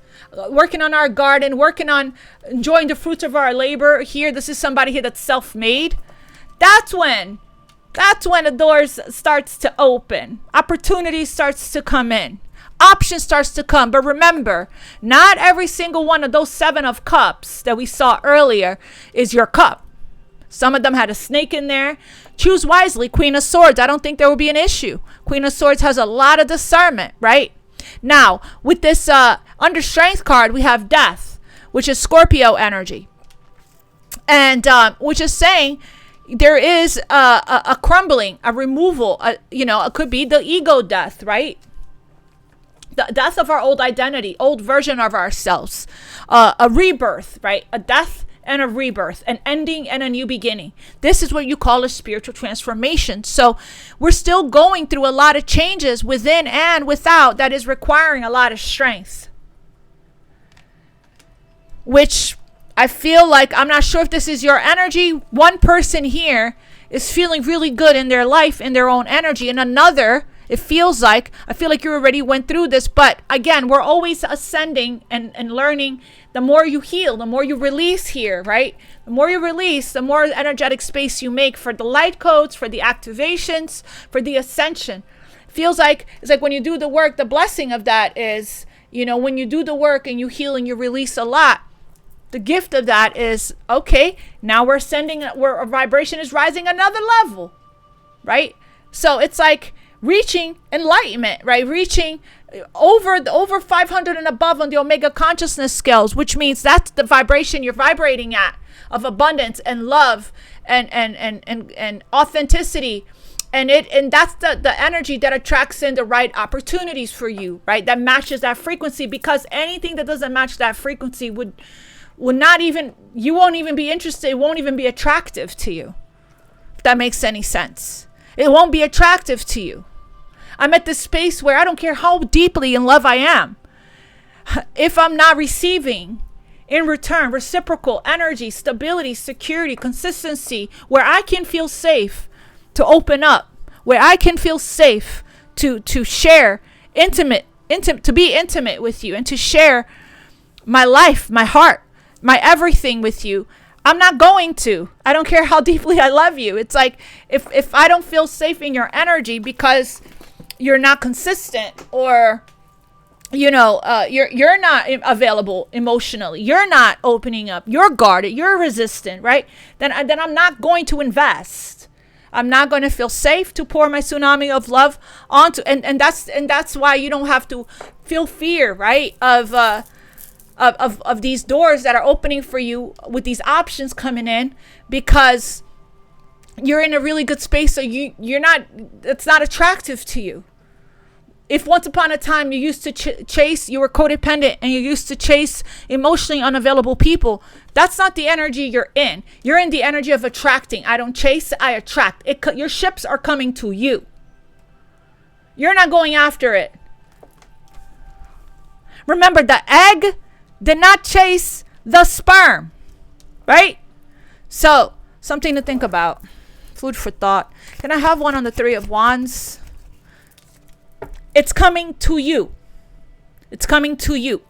working on our garden, working on enjoying the fruits of our labor here. This is somebody here that's self-made. That's when the doors starts to open. Opportunity starts to come in. Option starts to come. But remember, not every single one of those 7 of cups that we saw earlier is your cup. Some of them had a snake in there. Choose wisely. Queen of Swords. I don't think there will be an issue. Queen of Swords has a lot of discernment, right? Now, with this under Strength card, we have Death, which is Scorpio energy. And which is saying there is a crumbling, a removal, it could be the ego death, right? The death of our old identity, old version of ourselves, a rebirth, right? A death and a rebirth, an ending and a new beginning. This is what you call a spiritual transformation. So we're still going through a lot of changes within and without that is requiring a lot of strength, which I feel like, I'm not sure if this is your energy. One person here is feeling really good in their life, in their own energy, and another It feels like, I feel like you already went through this, but again, we're always ascending and learning. The more you heal, the more you release here, right? The more you release, the more energetic space you make for the light codes, for the activations, for the ascension. Feels like, it's like when you do the work, the blessing of that is, you know, when you do the work and you heal and you release a lot, the gift of that is, okay, now we're ascending, where our vibration is rising another level, right? So it's like reaching enlightenment, right? Reaching over 500 and above on the Omega consciousness scales, which means that's the vibration you're vibrating at, of abundance and love and authenticity. And that's the energy that attracts in the right opportunities for you, right? That matches that frequency, because anything that doesn't match that frequency would not even, you won't even be interested. It won't even be attractive to you. If that makes any sense. It won't be attractive to you. I'm at this space where I don't care how deeply in love I am. If I'm not receiving in return reciprocal energy, stability, security, consistency, where I can feel safe to open up, where I can feel safe to share to be intimate with you and to share my life, my heart, my everything with you, I'm not going to. I don't care how deeply I love you. It's like if I don't feel safe in your energy because you're not consistent, or you're not available emotionally, you're not opening up, you're guarded, you're resistant, right? Then I'm not going to invest. I'm not going to feel safe to pour my tsunami of love onto, and that's why you don't have to feel fear, right? Of these doors that are opening for you with these options coming in, because you're in a really good space. So you're not, it's not attractive to you. If once upon a time you used to chase, you were codependent and you used to chase emotionally unavailable people, that's not the energy you're in. You're in the energy of attracting. I don't chase, I attract. Your ships are coming to you. You're not going after it. Remember, the egg did not chase the sperm, right? So, something to think about. Food for thought. Can I have one on the Three of Wands? It's coming to you. It's coming to you.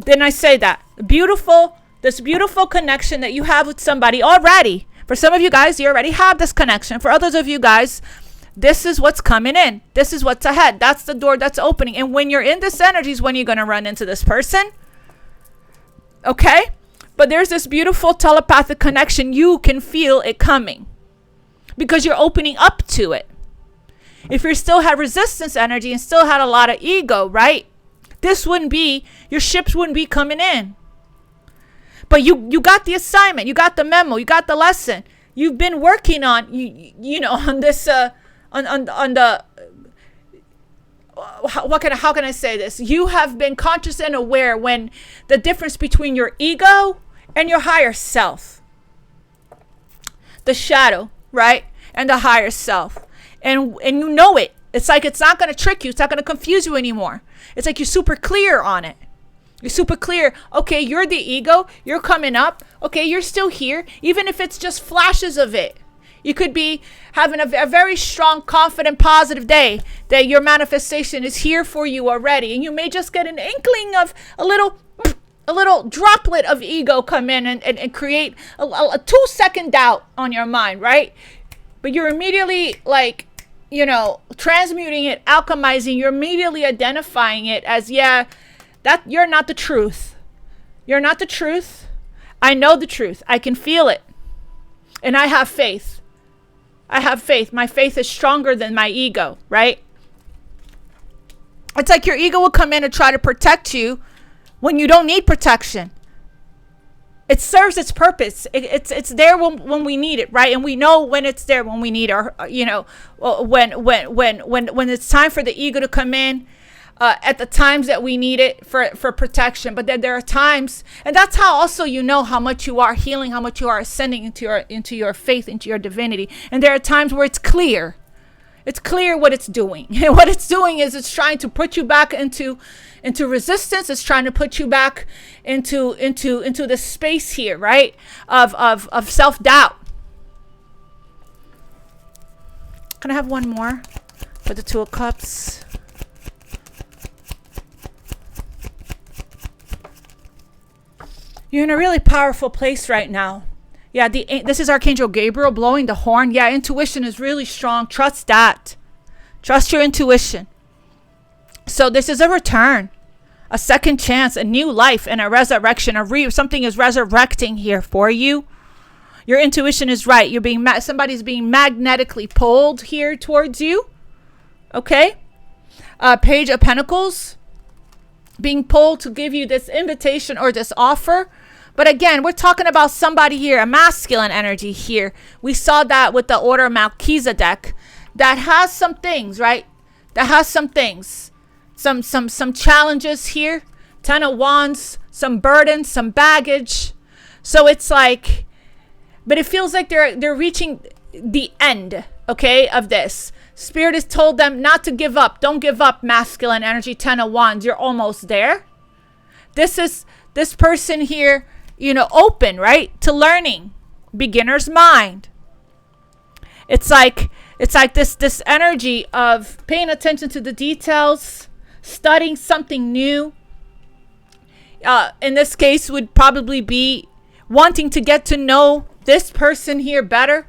Didn't I say that? This beautiful connection that you have with somebody already. For some of you guys, you already have this connection. For others of you guys, this is what's coming in. This is what's ahead. That's the door that's opening. And when you're in this energy is when you're going to run into this person. Okay? But there's this beautiful telepathic connection. You can feel it coming because you're opening up to it. If you still had resistance energy and still had a lot of ego, right? This wouldn't be, your ships wouldn't be coming in. But you got the assignment, you got the memo, you got the lesson. You've been working on, on this, on the, how can I say this? You have been conscious and aware when the difference between your ego and your higher self. The shadow, right? And the higher self. And you know it. It's like it's not going to trick you. It's not going to confuse you anymore. It's like you're super clear on it. You're super clear. Okay, you're the ego. You're coming up. Okay, you're still here. Even if it's just flashes of it. You could be having a very strong, confident, positive day that your manifestation is here for you already. And you may just get an inkling of a little droplet of ego come in and create a 2-second doubt on your mind, right? But you're immediately transmuting it, alchemizing. You're immediately identifying it as, that you're not the truth. You're not the truth. I know the truth. I can feel it. And I have faith. I have faith. My faith is stronger than my ego, right? It's like your ego will come in and try to protect you when you don't need protection. It serves its purpose. It's there when we need it, right? And we know when it's there when we need when it's time for the ego to come in, at the times that we need it for protection. But then there are times, and that's how also you know how much you are healing, how much you are ascending into your faith, into your divinity. And there are times where it's clear. It's clear what it's doing. And what it's doing is it's trying to put you back into resistance. It's trying to put you back into the space here, right? Of self-doubt. Can I have one more for the Two of Cups? You're in a really powerful place right now. Yeah, this is Archangel Gabriel blowing the horn. Yeah, intuition is really strong. Trust that. Trust your intuition. So this is a return, a second chance, a new life, and a resurrection. Something is resurrecting here for you. Your intuition is right. You're being somebody's being magnetically pulled here towards you. Okay? Page of Pentacles being pulled to give you this invitation or this offer. But again, we're talking about somebody here, a masculine energy here. We saw that with the Order of Melchizedek that has some things, right? That has some things. Some challenges here. 10 of Wands, some burdens, some baggage. So it's like, but it feels like they're reaching the end, okay, of this. Spirit has told them not to give up. Don't give up, masculine energy, 10 of Wands. You're almost there. This person here, open, right, to learning. Beginner's mind. It's like this energy of paying attention to the details, studying something new. In this case would probably be wanting to get to know this person here better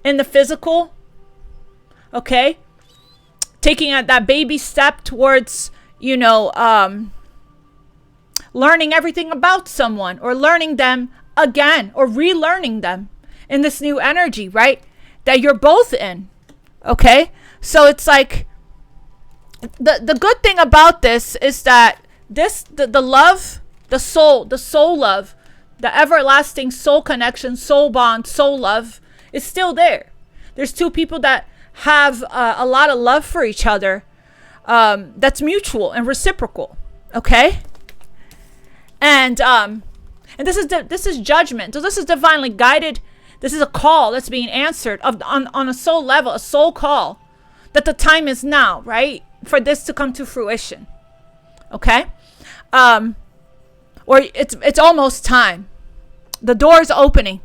in the physical. Okay? Taking that baby step towards, learning everything about someone, or learning them again, or relearning them in this new energy, right? That you're both in. Okay? So it's like the good thing about this is that the love, the soul love, the everlasting soul connection, soul bond, soul love is still there. There's two people that have a lot of love for each other, that's mutual and reciprocal. Okay? And this is judgment. So this is divinely guided. This is a call that's being answered on a soul level, a soul call, that the time is now, right, for this to come to fruition. Okay? Or it's almost time. The door is opening.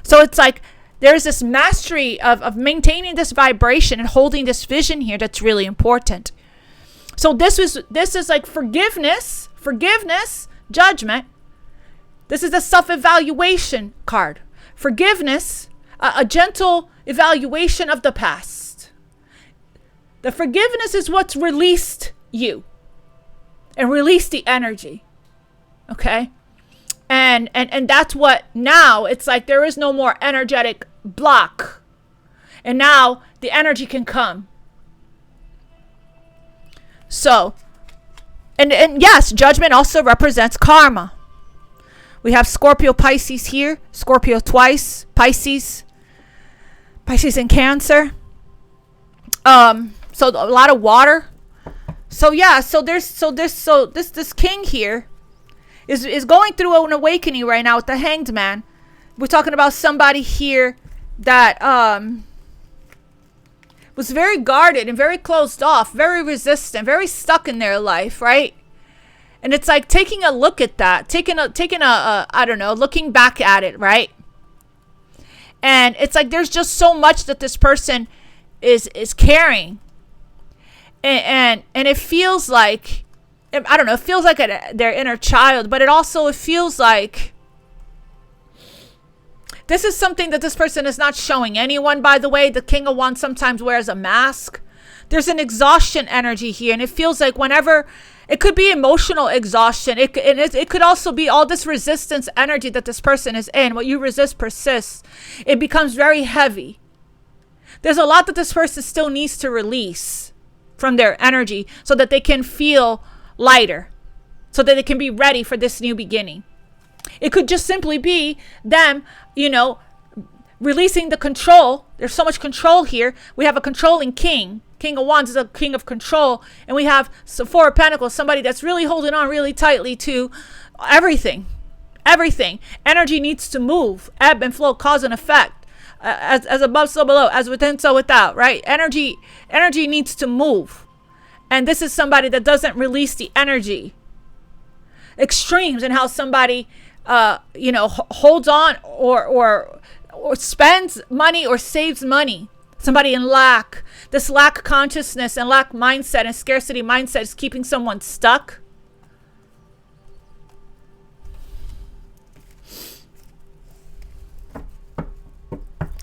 So it's like there's this mastery of maintaining this vibration and holding this vision here that's really important. So this is like forgiveness, judgment. This is a self-evaluation card. Forgiveness, a gentle evaluation of the past. The forgiveness is what's released you and released the energy. Okay? And that's what now it's like there is no more energetic block. And now the energy can come. So, and yes, judgment also represents karma. We have Scorpio, Pisces here. Scorpio twice. Pisces and Cancer. So a lot of water. So yeah, this king here is going through an awakening right now with the Hanged Man. We're talking about somebody here that was very guarded and very closed off, very resistant, very stuck in their life, right? And it's like taking a look at that, taking a I don't know, looking back at it, right? And it's like there's just so much that this person is carrying, and it feels like, I don't know, it feels like their inner child, but it feels like this is something that this person is not showing anyone. By the way, the King of Wands sometimes wears a mask. There's an exhaustion energy here, and it feels like whenever, it could be emotional exhaustion. It could also be all this resistance energy that this person is in. What you resist persists. It becomes very heavy. There's a lot that this person still needs to release from their energy so that they can feel lighter, so that they can be ready for this new beginning. It could just simply be them, releasing the control. There's so much control here. We have a controlling king. King of Wands is a king of control. And we have Four of Pentacles, somebody that's really holding on really tightly to everything. Everything. Energy needs to move. Ebb and flow, cause and effect. As above, so below. As within, so without, right? Energy needs to move. And this is somebody that doesn't release the energy. Extremes in how somebody, holds on or or spends money or saves money. Somebody in lack. This lack consciousness and lack mindset and scarcity mindset is keeping someone stuck.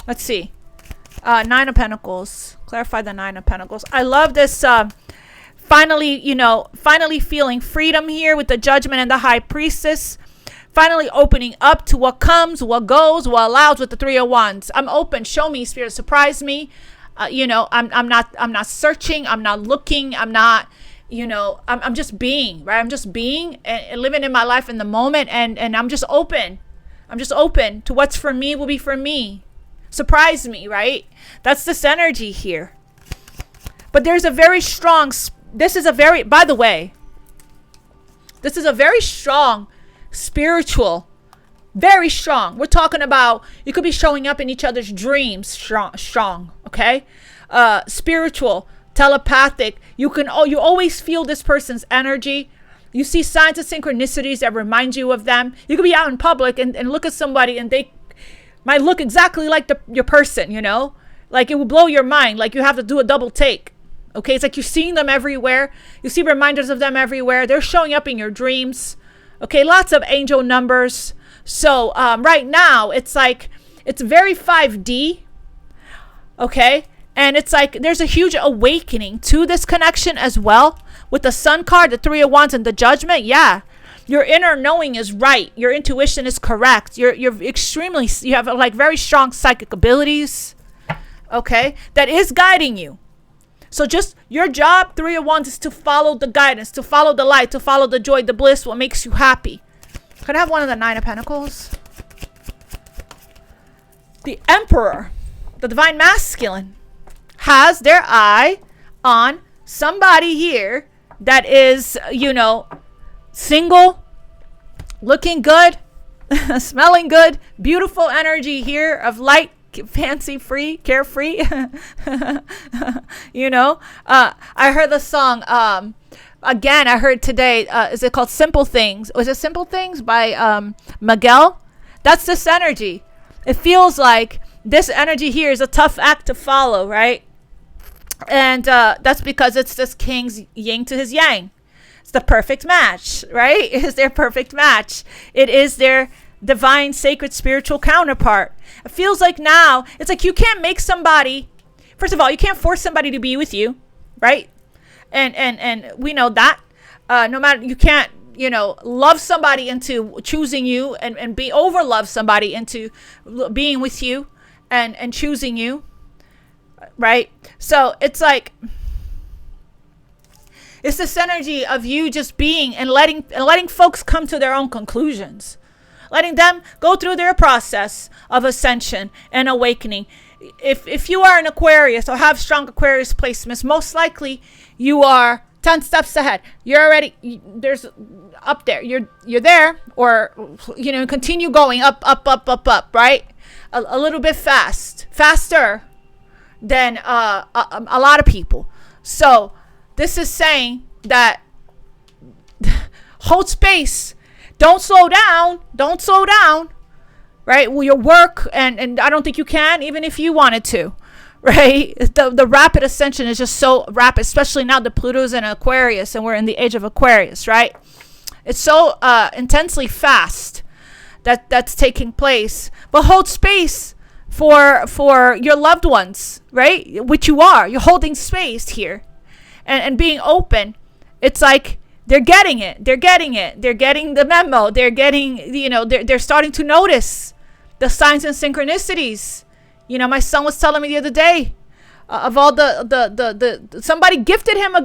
Let's see. Nine of Pentacles. Clarify the Nine of Pentacles. I love this. Finally feeling freedom here with the Judgment and the High Priestess. Finally opening up to what comes, what goes, what allows with the Three of Wands. I'm open. Show me, Spirit. Surprise me. I'm not searching. I'm not looking. I'm not, I'm just being, right? I'm just being and living in my life in the moment. And I'm just open. I'm just open to what's for me will be for me. Surprise me, right? That's this energy here. But there's a very strong, by the way, this is a very strong spiritual, very strong. We're talking about, you could be showing up in each other's dreams strong, okay? Spiritual, telepathic. You always feel this person's energy. You see signs of synchronicities that remind you of them. You could be out in public and look at somebody and they might look exactly like your person, like it will blow your mind. Like you have to do a double take. Okay. It's like you're seeing them everywhere. You see reminders of them everywhere. They're showing up in your dreams. Okay. Lots of angel numbers. So, right now it's like, it's very 5D. Okay. And it's like, there's a huge awakening to this connection as well with the Sun card, the Three of Wands and the Judgment. Yeah. Your inner knowing is right. Your intuition is correct. You have like very strong psychic abilities. Okay. That is guiding you. So just your job, Three of Wands, is to follow the guidance, to follow the light, to follow the joy, the bliss, what makes you happy. Could I have one of the Nine of Pentacles? The Emperor, the Divine Masculine, has their eye on somebody here that is, single, looking good, smelling good, beautiful energy here of light, fancy free, carefree. I heard the song, again, I heard today, is it called Simple Things? Was it Simple Things by Miguel? That's this energy. It feels like this energy here is a tough act to follow, right? And that's because it's this king's yin to his yang. It's the perfect match, right? It is their perfect match. It is their divine, sacred, spiritual counterpart. It feels like now, it's like you can't make somebody, first of all, you can't force somebody to be with you, right? And we know that. No matter, you can't, love somebody into choosing you and be over love somebody into being with you and choosing you, right? So it's like, it's this energy of you just being and letting folks come to their own conclusions, letting them go through their process of ascension and awakening. If you are an Aquarius or have strong Aquarius placements, most likely you are 10 steps ahead. You're already, there's up there. You're there, or continue going up, right? A little bit faster than a lot of people. So this is saying that hold space. Don't slow down. Right? Well, your work, and I don't think you can, even if you wanted to. Right? The rapid ascension is just so rapid, especially now that Pluto's in Aquarius and we're in the age of Aquarius, right? It's so intensely fast that's taking place. But hold space for your loved ones, right? Which you are. You're holding space here. And being open. It's like they're getting it. They're getting the memo. They're getting, they're starting to notice the signs and synchronicities. My son was telling me the other day of all the somebody gifted him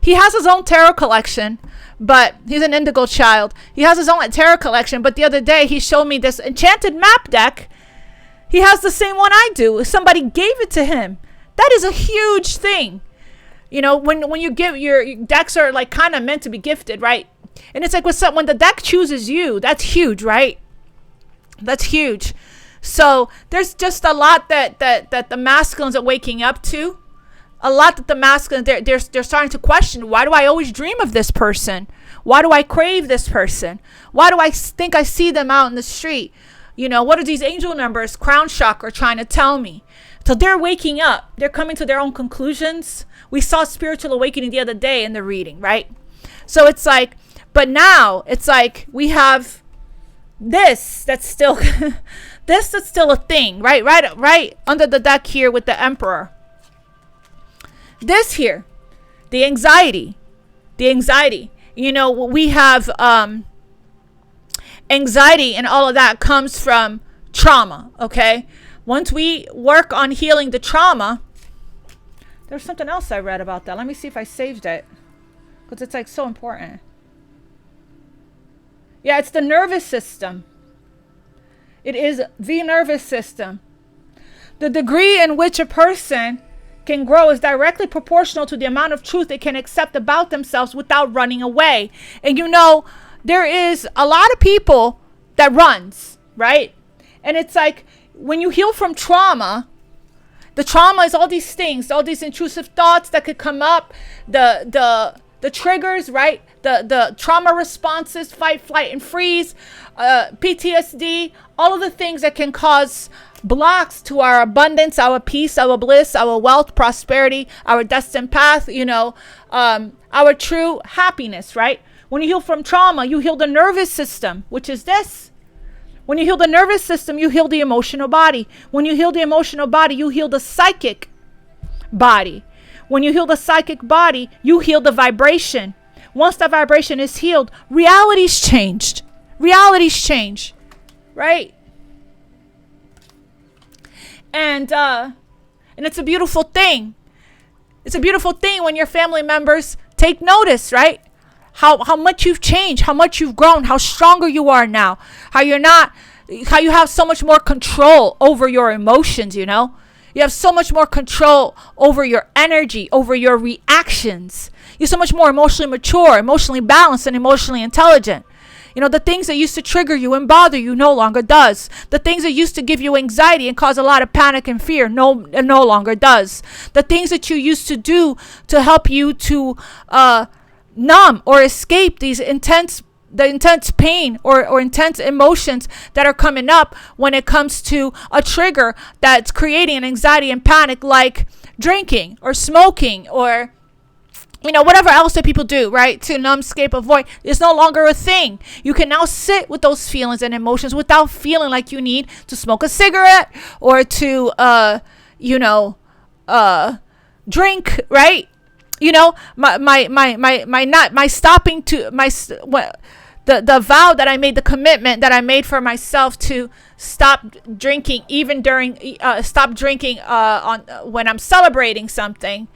he has his own tarot collection, but he's an indigo child. He has his own tarot collection, but the other day he showed me this enchanted map deck. He has the same one I do. Somebody gave it to him. That is a huge thing. When you give, your decks are like kind of meant to be gifted, right? And it's like when the deck chooses you, that's huge, right? That's huge. So there's just a lot that the masculines are waking up to. A lot that the masculines, they're starting to question, why do I always dream of this person? Why do I crave this person? Why do I think I see them out in the street? What are these angel numbers, crown chakra, trying to tell me? So they're waking up. They're coming to their own conclusions. We saw spiritual awakening the other day in the reading, right? So it's like, but now it's like we have this that's still that's still a thing, right under the deck here with the Emperor. This here, the anxiety. We have anxiety, and all of that comes from trauma, okay? Once we work on healing the trauma, there's something else I read about that. Let me see if I saved it, because it's like so important. Yeah, it's the nervous system. It is the nervous system. The degree in which a person can grow is directly proportional to the amount of truth they can accept about themselves without running away. And there is a lot of people that runs, right? And it's like, when you heal from trauma, the trauma is all these things, all these intrusive thoughts that could come up, the triggers, right? The trauma responses, fight, flight, and freeze, PTSD, all of the things that can cause blocks to our abundance, our peace, our bliss, our wealth, prosperity, our destined path, our true happiness, right? When you heal from trauma, you heal the nervous system, which is this. When you heal the nervous system, you heal the emotional body. When you heal the emotional body, you heal the psychic body. When you heal the psychic body, you heal the vibration. Once that vibration is healed, reality's changed. Reality's change, right? And it's a beautiful thing. It's a beautiful thing when your family members take notice, right? How much you've changed, how much you've grown, how stronger you are now, how you have so much more control over your emotions, You have so much more control over your energy, over your reactions. You're so much more emotionally mature, emotionally balanced, and emotionally intelligent. The things that used to trigger you and bother you no longer does. The things that used to give you anxiety and cause a lot of panic and fear no longer does. The things that you used to do to help you to numb or escape the intense pain or intense emotions that are coming up when it comes to a trigger that's creating an anxiety and panic, like drinking or smoking or whatever else that people do, right, to numb, escape, avoid, is no longer a thing. You can now sit with those feelings and emotions without feeling like you need to smoke a cigarette or to drink, right? The vow that I made, the commitment that I made for myself to stop drinking, even during when I'm celebrating something.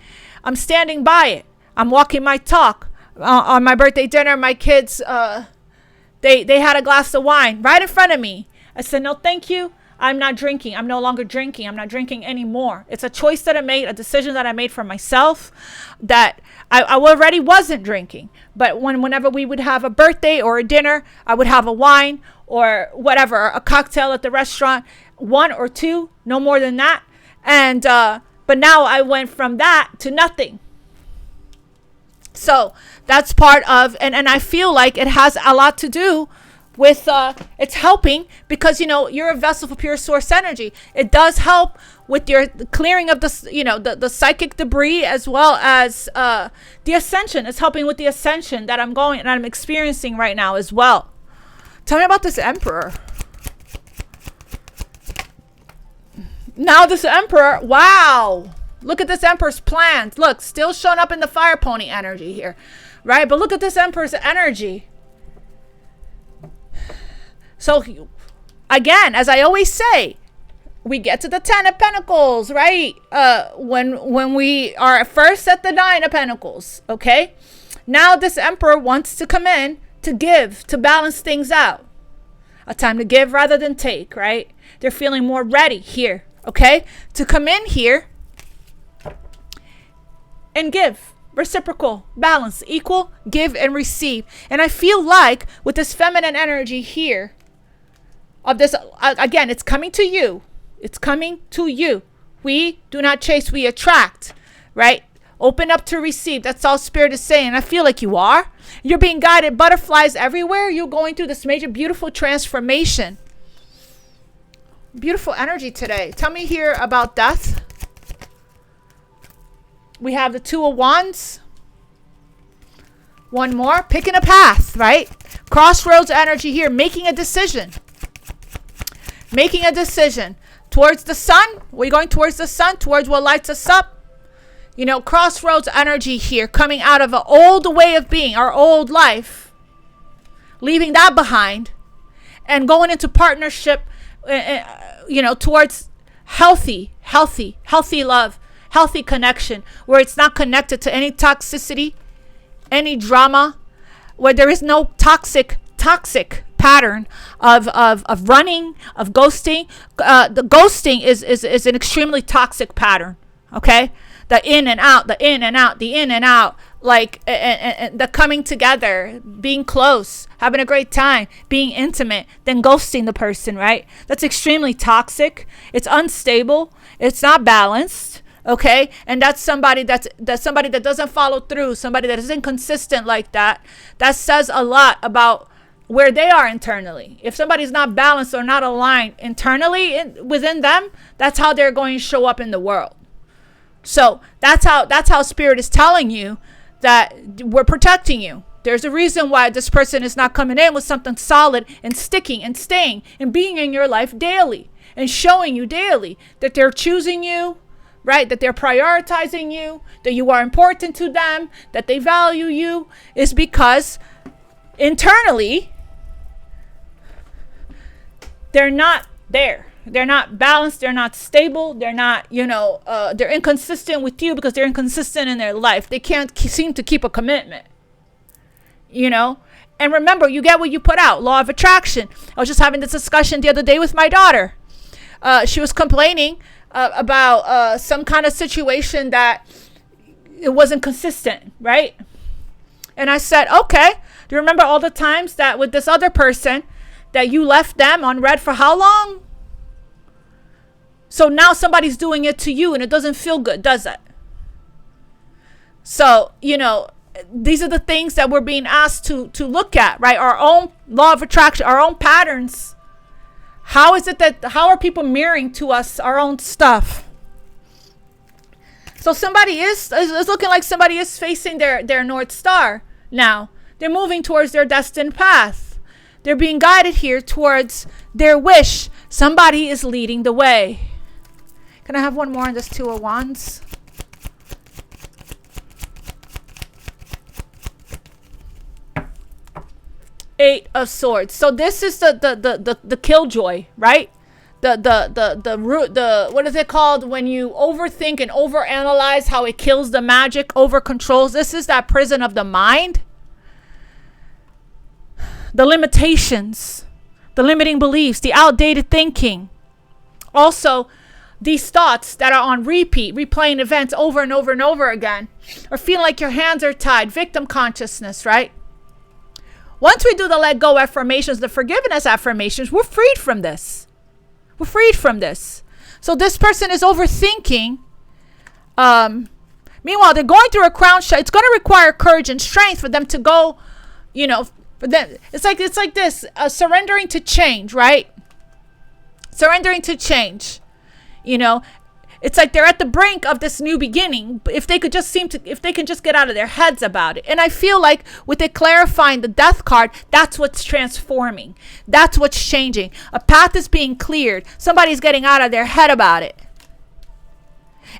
I'm standing by it. I'm walking my talk. On my birthday dinner, my kids they had a glass of wine right in front of me. I said, no, thank you. I'm not drinking. I'm no longer drinking. I'm not drinking anymore. It's a choice that I made, a decision that I made for myself, that I already wasn't drinking. But whenever we would have a birthday or a dinner, I would have a wine or whatever, a cocktail at the restaurant, one or two, no more than that. And but now I went from that to nothing. So that's part of, and I feel like it has a lot to do with it's helping, because you're a vessel for pure source energy. It does help with your clearing of the psychic debris, as well as the ascension. It's helping with the ascension that I'm experiencing right now as well. Tell me about this Emperor. Now this Emperor, wow, look at this Emperor's plans. Look, still showing up in the fire pony energy here, right? But look at this Emperor's energy. So again, as I always say, we get to the 10 of Pentacles, right? When we are first at the 9 of Pentacles, okay? Now this Emperor wants to come in to give, to balance things out. A time to give rather than take, right? They're feeling more ready here, okay? To come in here and give. Reciprocal, balance, equal, give and receive. And I feel like with this feminine energy here, of this, again, it's coming to you. It's coming to you. We do not chase, we attract, right? Open up to receive. That's all Spirit is saying. I feel like you are. You're being guided. Butterflies everywhere. You're going through this major, beautiful transformation. Beautiful energy today. Tell me here about death. We have the Two of Wands. One more. Picking a path, right? Crossroads energy here. Making a decision. Making a decision. Towards the sun. We're going towards the sun. Towards what lights us up. You know, crossroads energy here. Coming out of an old way of being. Our old life. Leaving that behind. And going into partnership. You know, towards healthy love. Healthy connection. Where it's not connected to any toxicity. Any drama. Where there is no toxic pattern of running, of ghosting. The ghosting is an extremely toxic pattern. Okay? The in and out, the in and out, the in and out. Like, and the coming together, being close, having a great time, being intimate, then ghosting the person, right? That's extremely toxic. It's unstable. It's not balanced. Okay, and that's somebody that's somebody that doesn't follow through, somebody that is inconsistent like that. That says a lot about where they are internally. If somebody's not balanced or not aligned internally within them, that's how they're going to show up in the world. So that's how Spirit is telling you that we're protecting you. There's a reason why this person is not coming in with something solid and sticking and staying and being in your life daily and showing you daily that they're choosing you. Right? That they're prioritizing you, that you are important to them, that they value you, is because internally, they're not there. They're not balanced. They're not stable. They're not, they're inconsistent with you because they're inconsistent in their life. They can't seem to keep a commitment, And remember, you get what you put out. Law of attraction. I was just having this discussion the other day with my daughter. She was complaining about some kind of situation that it wasn't consistent, right? And I said, okay, do you remember all the times that with this other person that you left them on red for how long? So now somebody's doing it to you and it doesn't feel good, does it? So, these are the things that we're being asked to look at, right? Our own law of attraction, our own patterns. How are people mirroring to us our own stuff? So somebody is looking like somebody is facing their North Star now. They're moving towards their destined path. They're being guided here towards their wish. Somebody is leading the way. Can I have one more on this Two of Wands? Eight of Swords. So this is the killjoy, right? The root, what is it called when you overthink and overanalyze how it kills the magic, over controls. This is that prison of the mind. The limitations, the limiting beliefs, the outdated thinking. Also, these thoughts that are on repeat, replaying events over and over and over again, or feeling like your hands are tied, victim consciousness, right? Once we do the let go affirmations, the forgiveness affirmations, we're freed from this. We're freed from this. So this person is overthinking. Meanwhile, they're going through a crown shot. It's going to require courage and strength for them to go, for them. It's like this, surrendering to change, right? Surrendering to change. It's like they're at the brink of this new beginning. If they can just get out of their heads about it. And I feel like with it clarifying the death card, that's what's transforming. That's what's changing. A path is being cleared. Somebody's getting out of their head about it.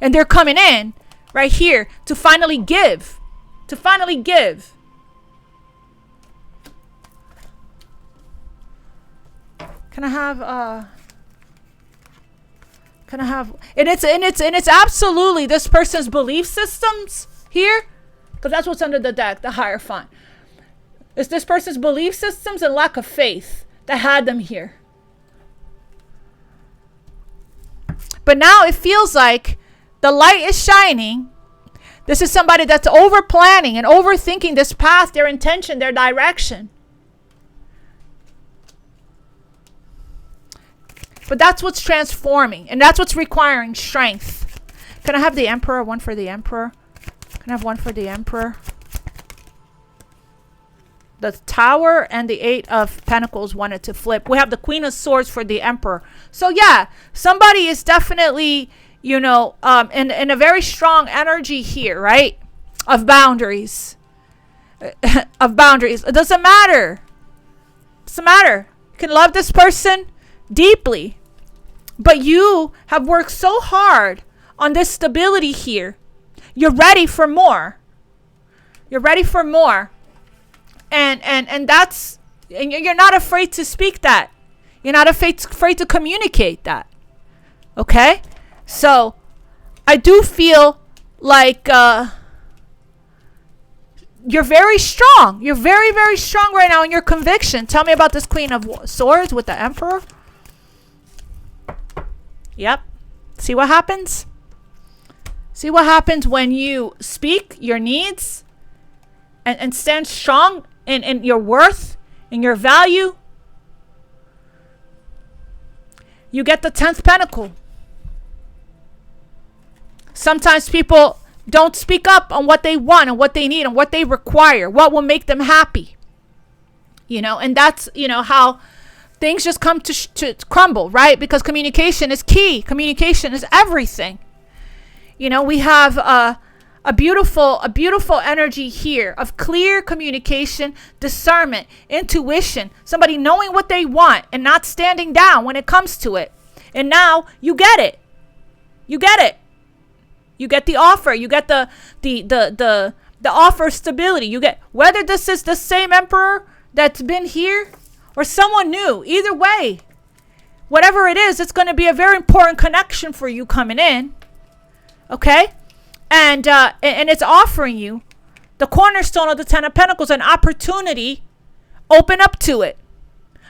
And they're coming in right here to finally give. To finally give. Can I have and it's absolutely this person's belief systems here, because that's what's under the deck, the Hierophant. It's this person's belief systems and lack of faith that had them here. But now it feels like the light is shining. This is somebody that's over planning and overthinking this path, their intention, their direction. But that's what's transforming, and that's what's requiring strength. Can I have the Emperor? One for the Emperor. Can I have one for the Emperor? the Tower and the Eight of Pentacles wanted to flip. We have the Queen of Swords for the Emperor. So yeah, somebody is definitely, you know, in a very strong energy here, right? Of boundaries. Of boundaries. It doesn't matter. Doesn't matter. You can love this person deeply, but you have worked so hard on this stability here. You're ready for more. You're ready for more. And that's, and you're not afraid to speak that. You're not afraid to communicate that. Okay? So I do feel like you're very strong. You're very, very strong right now in your conviction. Tell me about this Queen of Swords with the Emperor. Yep. See what happens? See what happens when you speak your needs and stand strong in your worth, in your value. You get the 10th Pentacle. Sometimes people don't speak up on what they want and what they need and what they require, what will make them happy. You know, and that's, you know, how things just come to crumble, right? Because communication is key. Communication is everything. You know, we have a beautiful energy here of clear communication, discernment, intuition, somebody knowing what they want and not standing down when it comes to it. And now you get it. You get it. You get the offer. You get the offer stability. You get, whether this is the same Emperor that's been here or someone new, either way, whatever it is, it's going to be a very important connection for you coming in. Okay? And it's offering you the cornerstone of the 10 of Pentacles, an opportunity. Open up to it.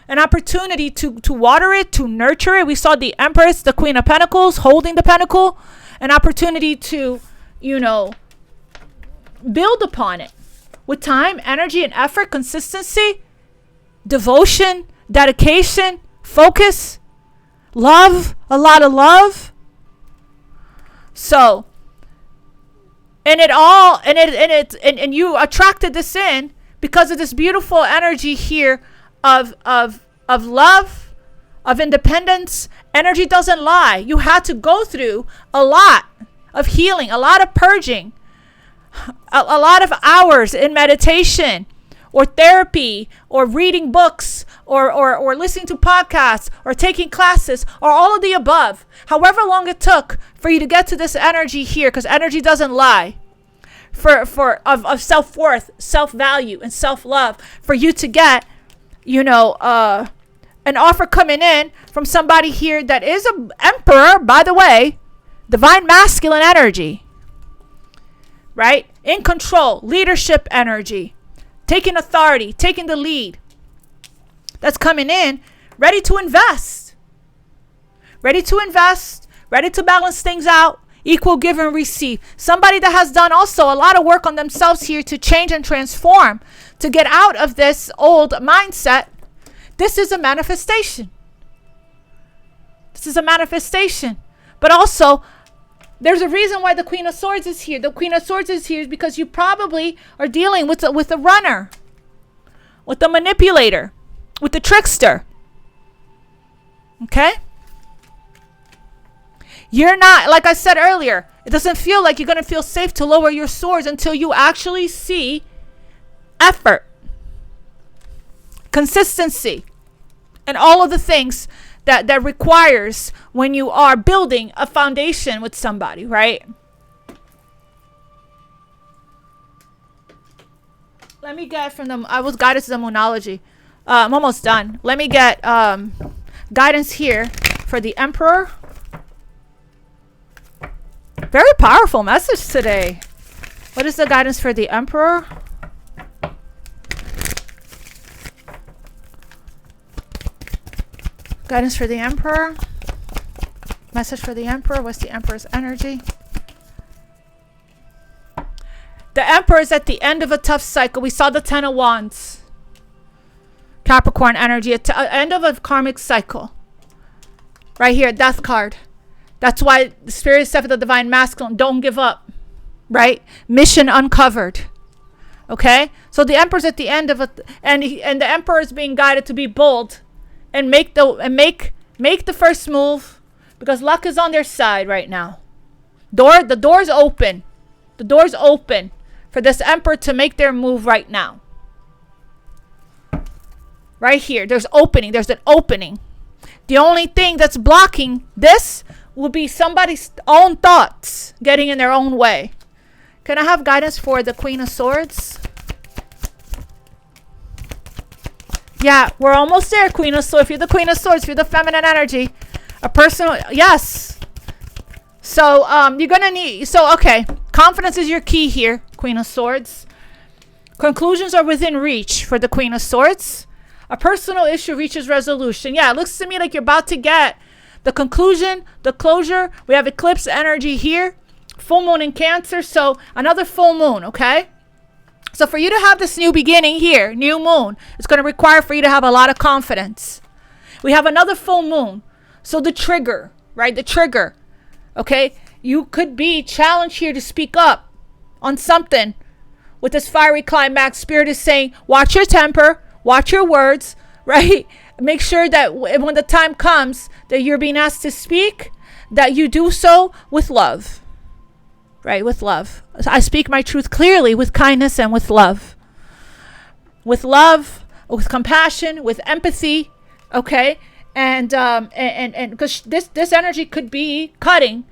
An opportunity to water it, to nurture it. We saw the Empress, the Queen of Pentacles, holding the pentacle. An opportunity to, you know, build upon it with time, energy, and effort, consistency, devotion, dedication, focus, love, a lot of love. So, and you attracted this in because of this beautiful energy here of love, of independence. Energy doesn't lie. You had to go through a lot of healing, a lot of purging, a lot of hours in meditation or therapy or reading books or listening to podcasts or taking classes or all of the above. However long it took for you to get to this energy here, because energy doesn't lie, of self-worth, self-value, and self-love, for you to get, you know, an offer coming in from somebody here that is an Emperor, by the way, divine masculine energy, right? In control, leadership energy, taking authority, taking the lead. That's coming in, ready to invest, ready to balance things out, equal give and receive. Somebody that has done also a lot of work on themselves here to change and transform, to get out of this old mindset. This is a manifestation. This is a manifestation. But also, there's a reason why the Queen of Swords is here. The Queen of Swords is here because you probably are dealing with a runner, with a manipulator, with the trickster. Okay? You're not, like I said earlier, it doesn't feel like you're going to feel safe to lower your swords until you actually see effort, consistency, and all of the things that requires when you are building a foundation with somebody, right? Let me get from them. I was guided to the Moonology. I'm almost done. Let me get guidance here for the Emperor. Very powerful message today. What is the guidance for the Emperor? Guidance for the Emperor. Message for the Emperor. What's the Emperor's energy? The Emperor is at the end of a tough cycle. We saw the 10 of Wands. Capricorn energy. At the end of a karmic cycle. Right here, Death card. That's why the Spirit said for the Divine Masculine, don't give up. Right? Mission uncovered. Okay, so the Emperor's at the end of it, and the Emperor is being guided to be bold and make the first move, because luck is on their side right now. The door's open. The door's open for this Emperor to make their move right now. Right here, there's an opening. The only thing that's blocking this will be somebody's own thoughts getting in their own way. Can I have guidance for the Queen of Swords? Yeah, we're almost there, Queen of Swords. If you're the Queen of Swords, if you're the feminine energy, a personal, yes. So, you're going to need, okay. Confidence is your key here, Queen of Swords. Conclusions are within reach for the Queen of Swords. A personal issue reaches resolution. Yeah, it looks to me like you're about to get the conclusion, the closure. We have eclipse energy here. Full moon in Cancer, so another full moon, okay? So for you to have this new beginning here, new moon, it's going to require for you to have a lot of confidence. We have another full moon. So the trigger, right? The trigger, okay? You could be challenged here to speak up on something. With this fiery climax, Spirit is saying, watch your temper, watch your words, right? Make sure that when the time comes that you're being asked to speak, that you do so with love. Right, with love. I speak my truth clearly with kindness and with love. With love, with compassion, with empathy, okay? And because this energy could be cutting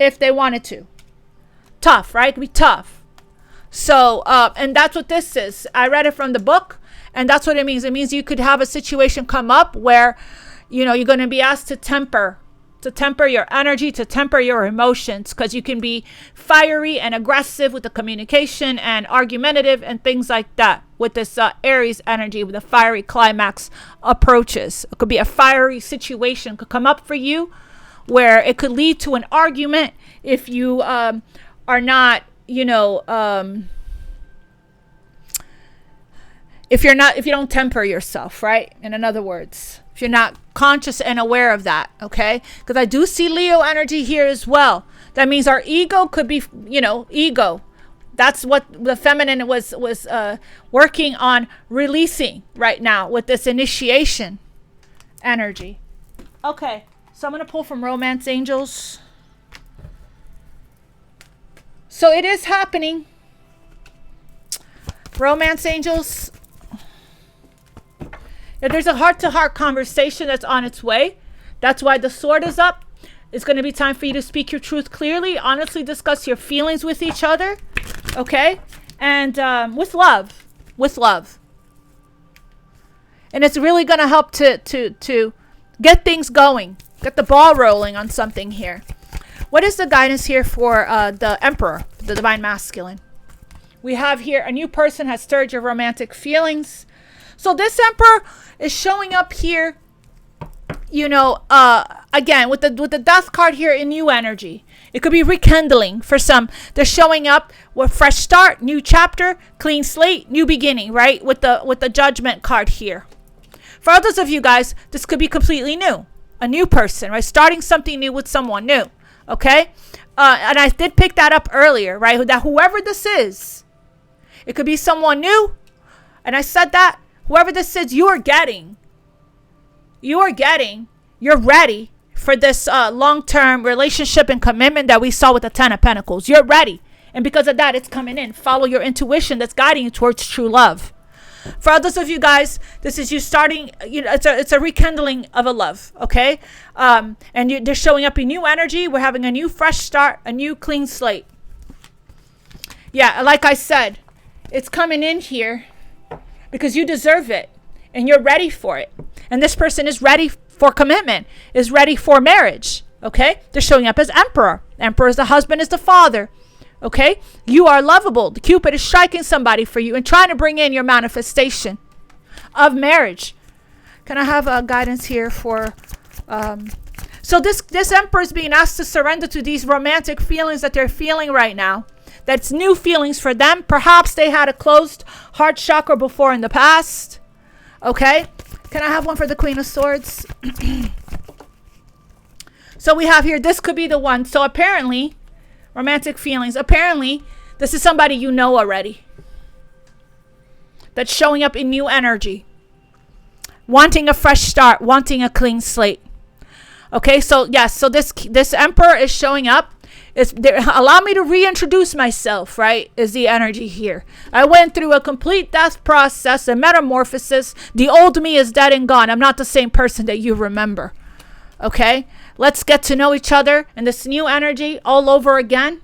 if they wanted to. Tough, right? It could be tough. So, and that's what this is. I read it from the book, and that's what it means. It means you could have a situation come up where, you're going to be asked to temper your energy, to temper your emotions, because you can be fiery and aggressive with the communication and argumentative and things like that with this Aries energy, with the fiery climax approaches. It could be a fiery situation could come up for you where it could lead to an argument if you are not, if you don't temper yourself, right? In other words, if you're not conscious and aware of that, okay? Because I do see Leo energy here as well. That means our ego could be, ego. That's what the feminine was working on releasing right now with this initiation energy. Okay, so I'm going to pull from Romance Angels. So it is happening. Romance Angels. There's a heart-to-heart conversation that's on its way. That's why the sword is up. It's going to be time for you to speak your truth clearly, honestly discuss your feelings with each other, okay? And with love. And it's really going to help to get things going, get the ball rolling on something here. What is the guidance here for the Emperor, the Divine Masculine? We have here a new person has stirred your romantic feelings. So this Emperor is showing up here, again, with the Death card here in new energy. It could be rekindling for some. They're showing up with fresh start, new chapter, clean slate, new beginning, right? With the Judgment card here. For others of you guys, this could be completely new. A new person, right? Starting something new with someone new, okay? And I did pick that up earlier, right? That whoever this is, it could be someone new. And I said that. Whoever this is, you're ready for this long-term relationship and commitment that we saw with the Ten of Pentacles. You're ready. And because of that, it's coming in. Follow your intuition that's guiding you towards true love. For others of you guys, this is you starting, it's a rekindling of a love, okay? And they're showing up in new energy. We're having a new fresh start, a new clean slate. Yeah, like I said, it's coming in here because you deserve it and you're ready for it. And this person is ready for commitment, is ready for marriage, okay? They're showing up as Emperor. Emperor is the husband, is the father, okay? You are lovable. The Cupid is striking somebody for you and trying to bring in your manifestation of marriage. Can I have guidance here for... So this Emperor is being asked to surrender to these romantic feelings that they're feeling right now. That's new feelings for them. Perhaps they had a closed heart chakra before in the past. Okay. Can I have one for the Queen of Swords? So we have here, this could be the one. So apparently, romantic feelings. Apparently, This is somebody you know already. That's showing up in new energy. Wanting a fresh start. Wanting a clean slate. Okay, so yes, so this Emperor is showing up. Allow me to reintroduce myself, right? Is the energy here. I went through a complete death process, a metamorphosis. The old me is dead and gone. I'm not the same person that you remember. Okay, let's get to know each other and this new energy all over again,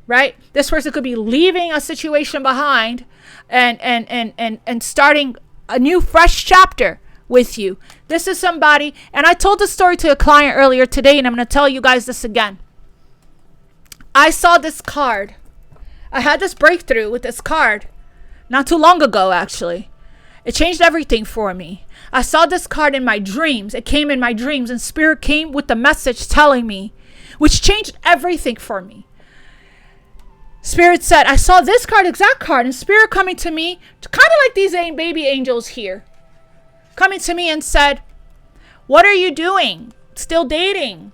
right? This person could be leaving a situation behind and starting a new fresh chapter with you. This is somebody, and I told the story to a client earlier today, and I'm going to tell you guys this again. I saw this card. I had this breakthrough with this card not too long ago, actually. It changed everything for me. I saw this card in my dreams. It came in my dreams, and Spirit came with the message telling me, which changed everything for me. Spirit said, I saw this card, exact card, and Spirit coming to me, kind of like these baby angels here, coming to me and said, what are you doing? Still dating?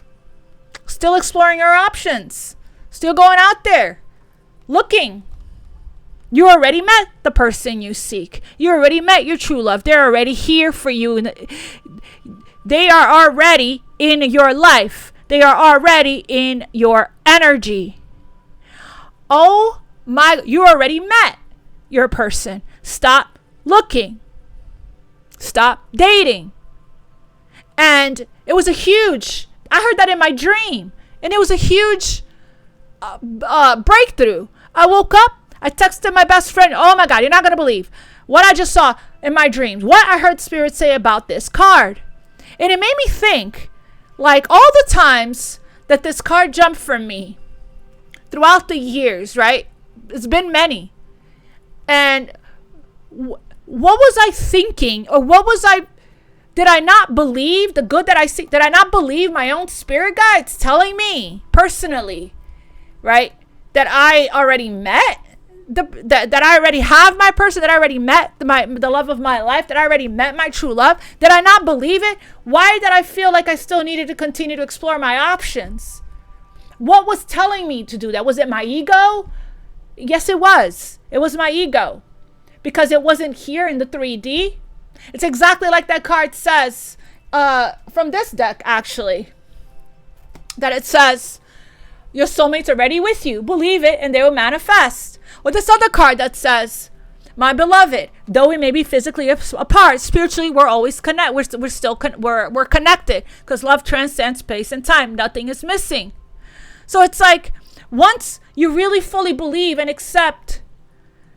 Still exploring your options? Still going out there? Looking? You already met the person you seek. You already met your true love. They're already here for you. They are already in your life. They are already in your energy. Oh my, you already met your person. Stop looking. Stop dating. And it was I heard that in my dream, and it was a huge breakthrough. I woke up, I texted my best friend, oh my God, you're not going to believe what I just saw in my dreams, what I heard Spirit say about this card. And it made me think, like, all the times that this card jumped from me throughout the years, right? It's been many. And what was I thinking, or did I not believe the good that I see? Did I not believe my own spirit guides telling me personally, right, that I already met, that I already have my person, that I already met the love of my life, that I already met my true love? Did I not believe it? Why did I feel like I still needed to continue to explore my options? What was telling me to do that? Was it my ego? Yes, it was. It was my ego, because it wasn't here in the 3D. It's exactly like that card says from this deck, actually, that it says, your soulmates are ready with you. Believe it and they will manifest. Or this other card that says, my beloved, though we may be physically apart, spiritually we're always connected. We're connected, because love transcends space and time. Nothing is missing. So it's like, once you really fully believe and accept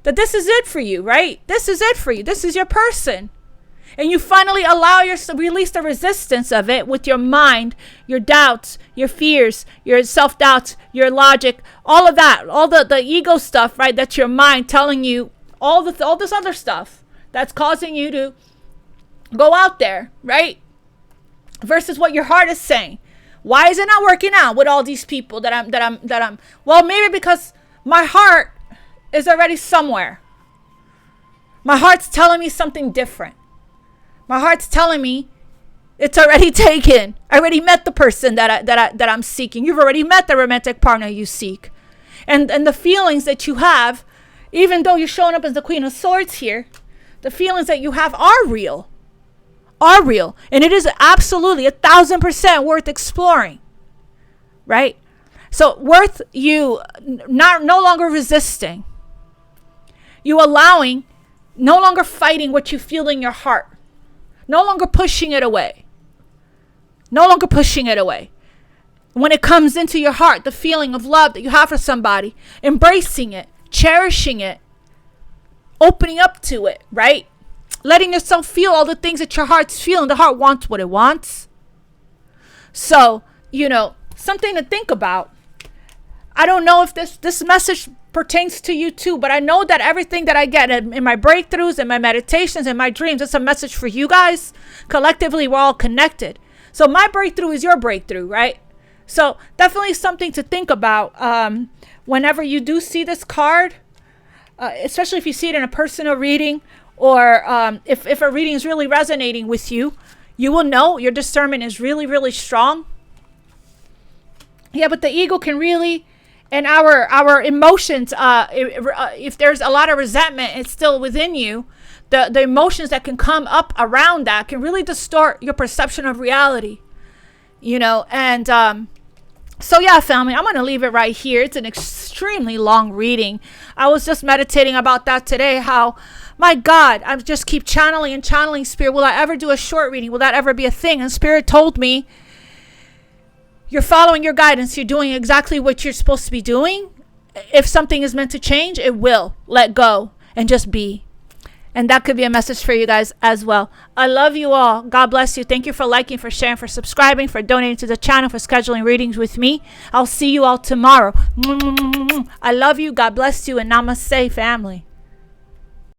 that this is it for you, right? This is it for you. This is your person. And you finally allow yourself, release the resistance of it with your mind, your doubts, your fears, your self-doubts, your logic, all of that, all the ego stuff, right? That's your mind telling you all this other stuff that's causing you to go out there, right? Versus what your heart is saying. Why is it not working out with all these people that I'm, well, maybe because my heart is already somewhere. My heart's telling me something different. My heart's telling me it's already taken. I already met the person that I'm seeking. You've already met the romantic partner you seek. And the feelings that you have, even though you're showing up as the Queen of Swords here, the feelings that you have are real. Are real. And it is absolutely 1,000% worth exploring. Right? So worth you no longer resisting. You allowing, no longer fighting what you feel in your heart. No longer pushing it away. No longer pushing it away. When it comes into your heart, the feeling of love that you have for somebody, embracing it, cherishing it, opening up to it, right? Letting yourself feel all the things that your heart's feeling. The heart wants what it wants. So, something to think about. I don't know if this message pertains to you too, but I know that everything that I get in my breakthroughs and my meditations and my dreams, it's a message for you guys. Collectively, we're all connected. So my breakthrough is your breakthrough, right? So definitely something to think about whenever you do see this card, especially if you see it in a personal reading, or if a reading is really resonating with you, you will know your discernment is really, really strong. Yeah, but the ego can really, And our emotions, if there's a lot of resentment, it's still within you. The emotions that can come up around that can really distort your perception of reality, you know. And so yeah, family, I'm going to leave it right here. It's an extremely long reading. I was just meditating about that today, how, my God, I just keep channeling and channeling Spirit. Will I ever do a short reading? Will that ever be a thing? And Spirit told me, you're following your guidance. You're doing exactly what you're supposed to be doing. If something is meant to change, it will. Let go and just be. And that could be a message for you guys as well. I love you all. God bless you. Thank you for liking, for sharing, for subscribing, for donating to the channel, for scheduling readings with me. I'll see you all tomorrow. I love you. God bless you. And namaste, family.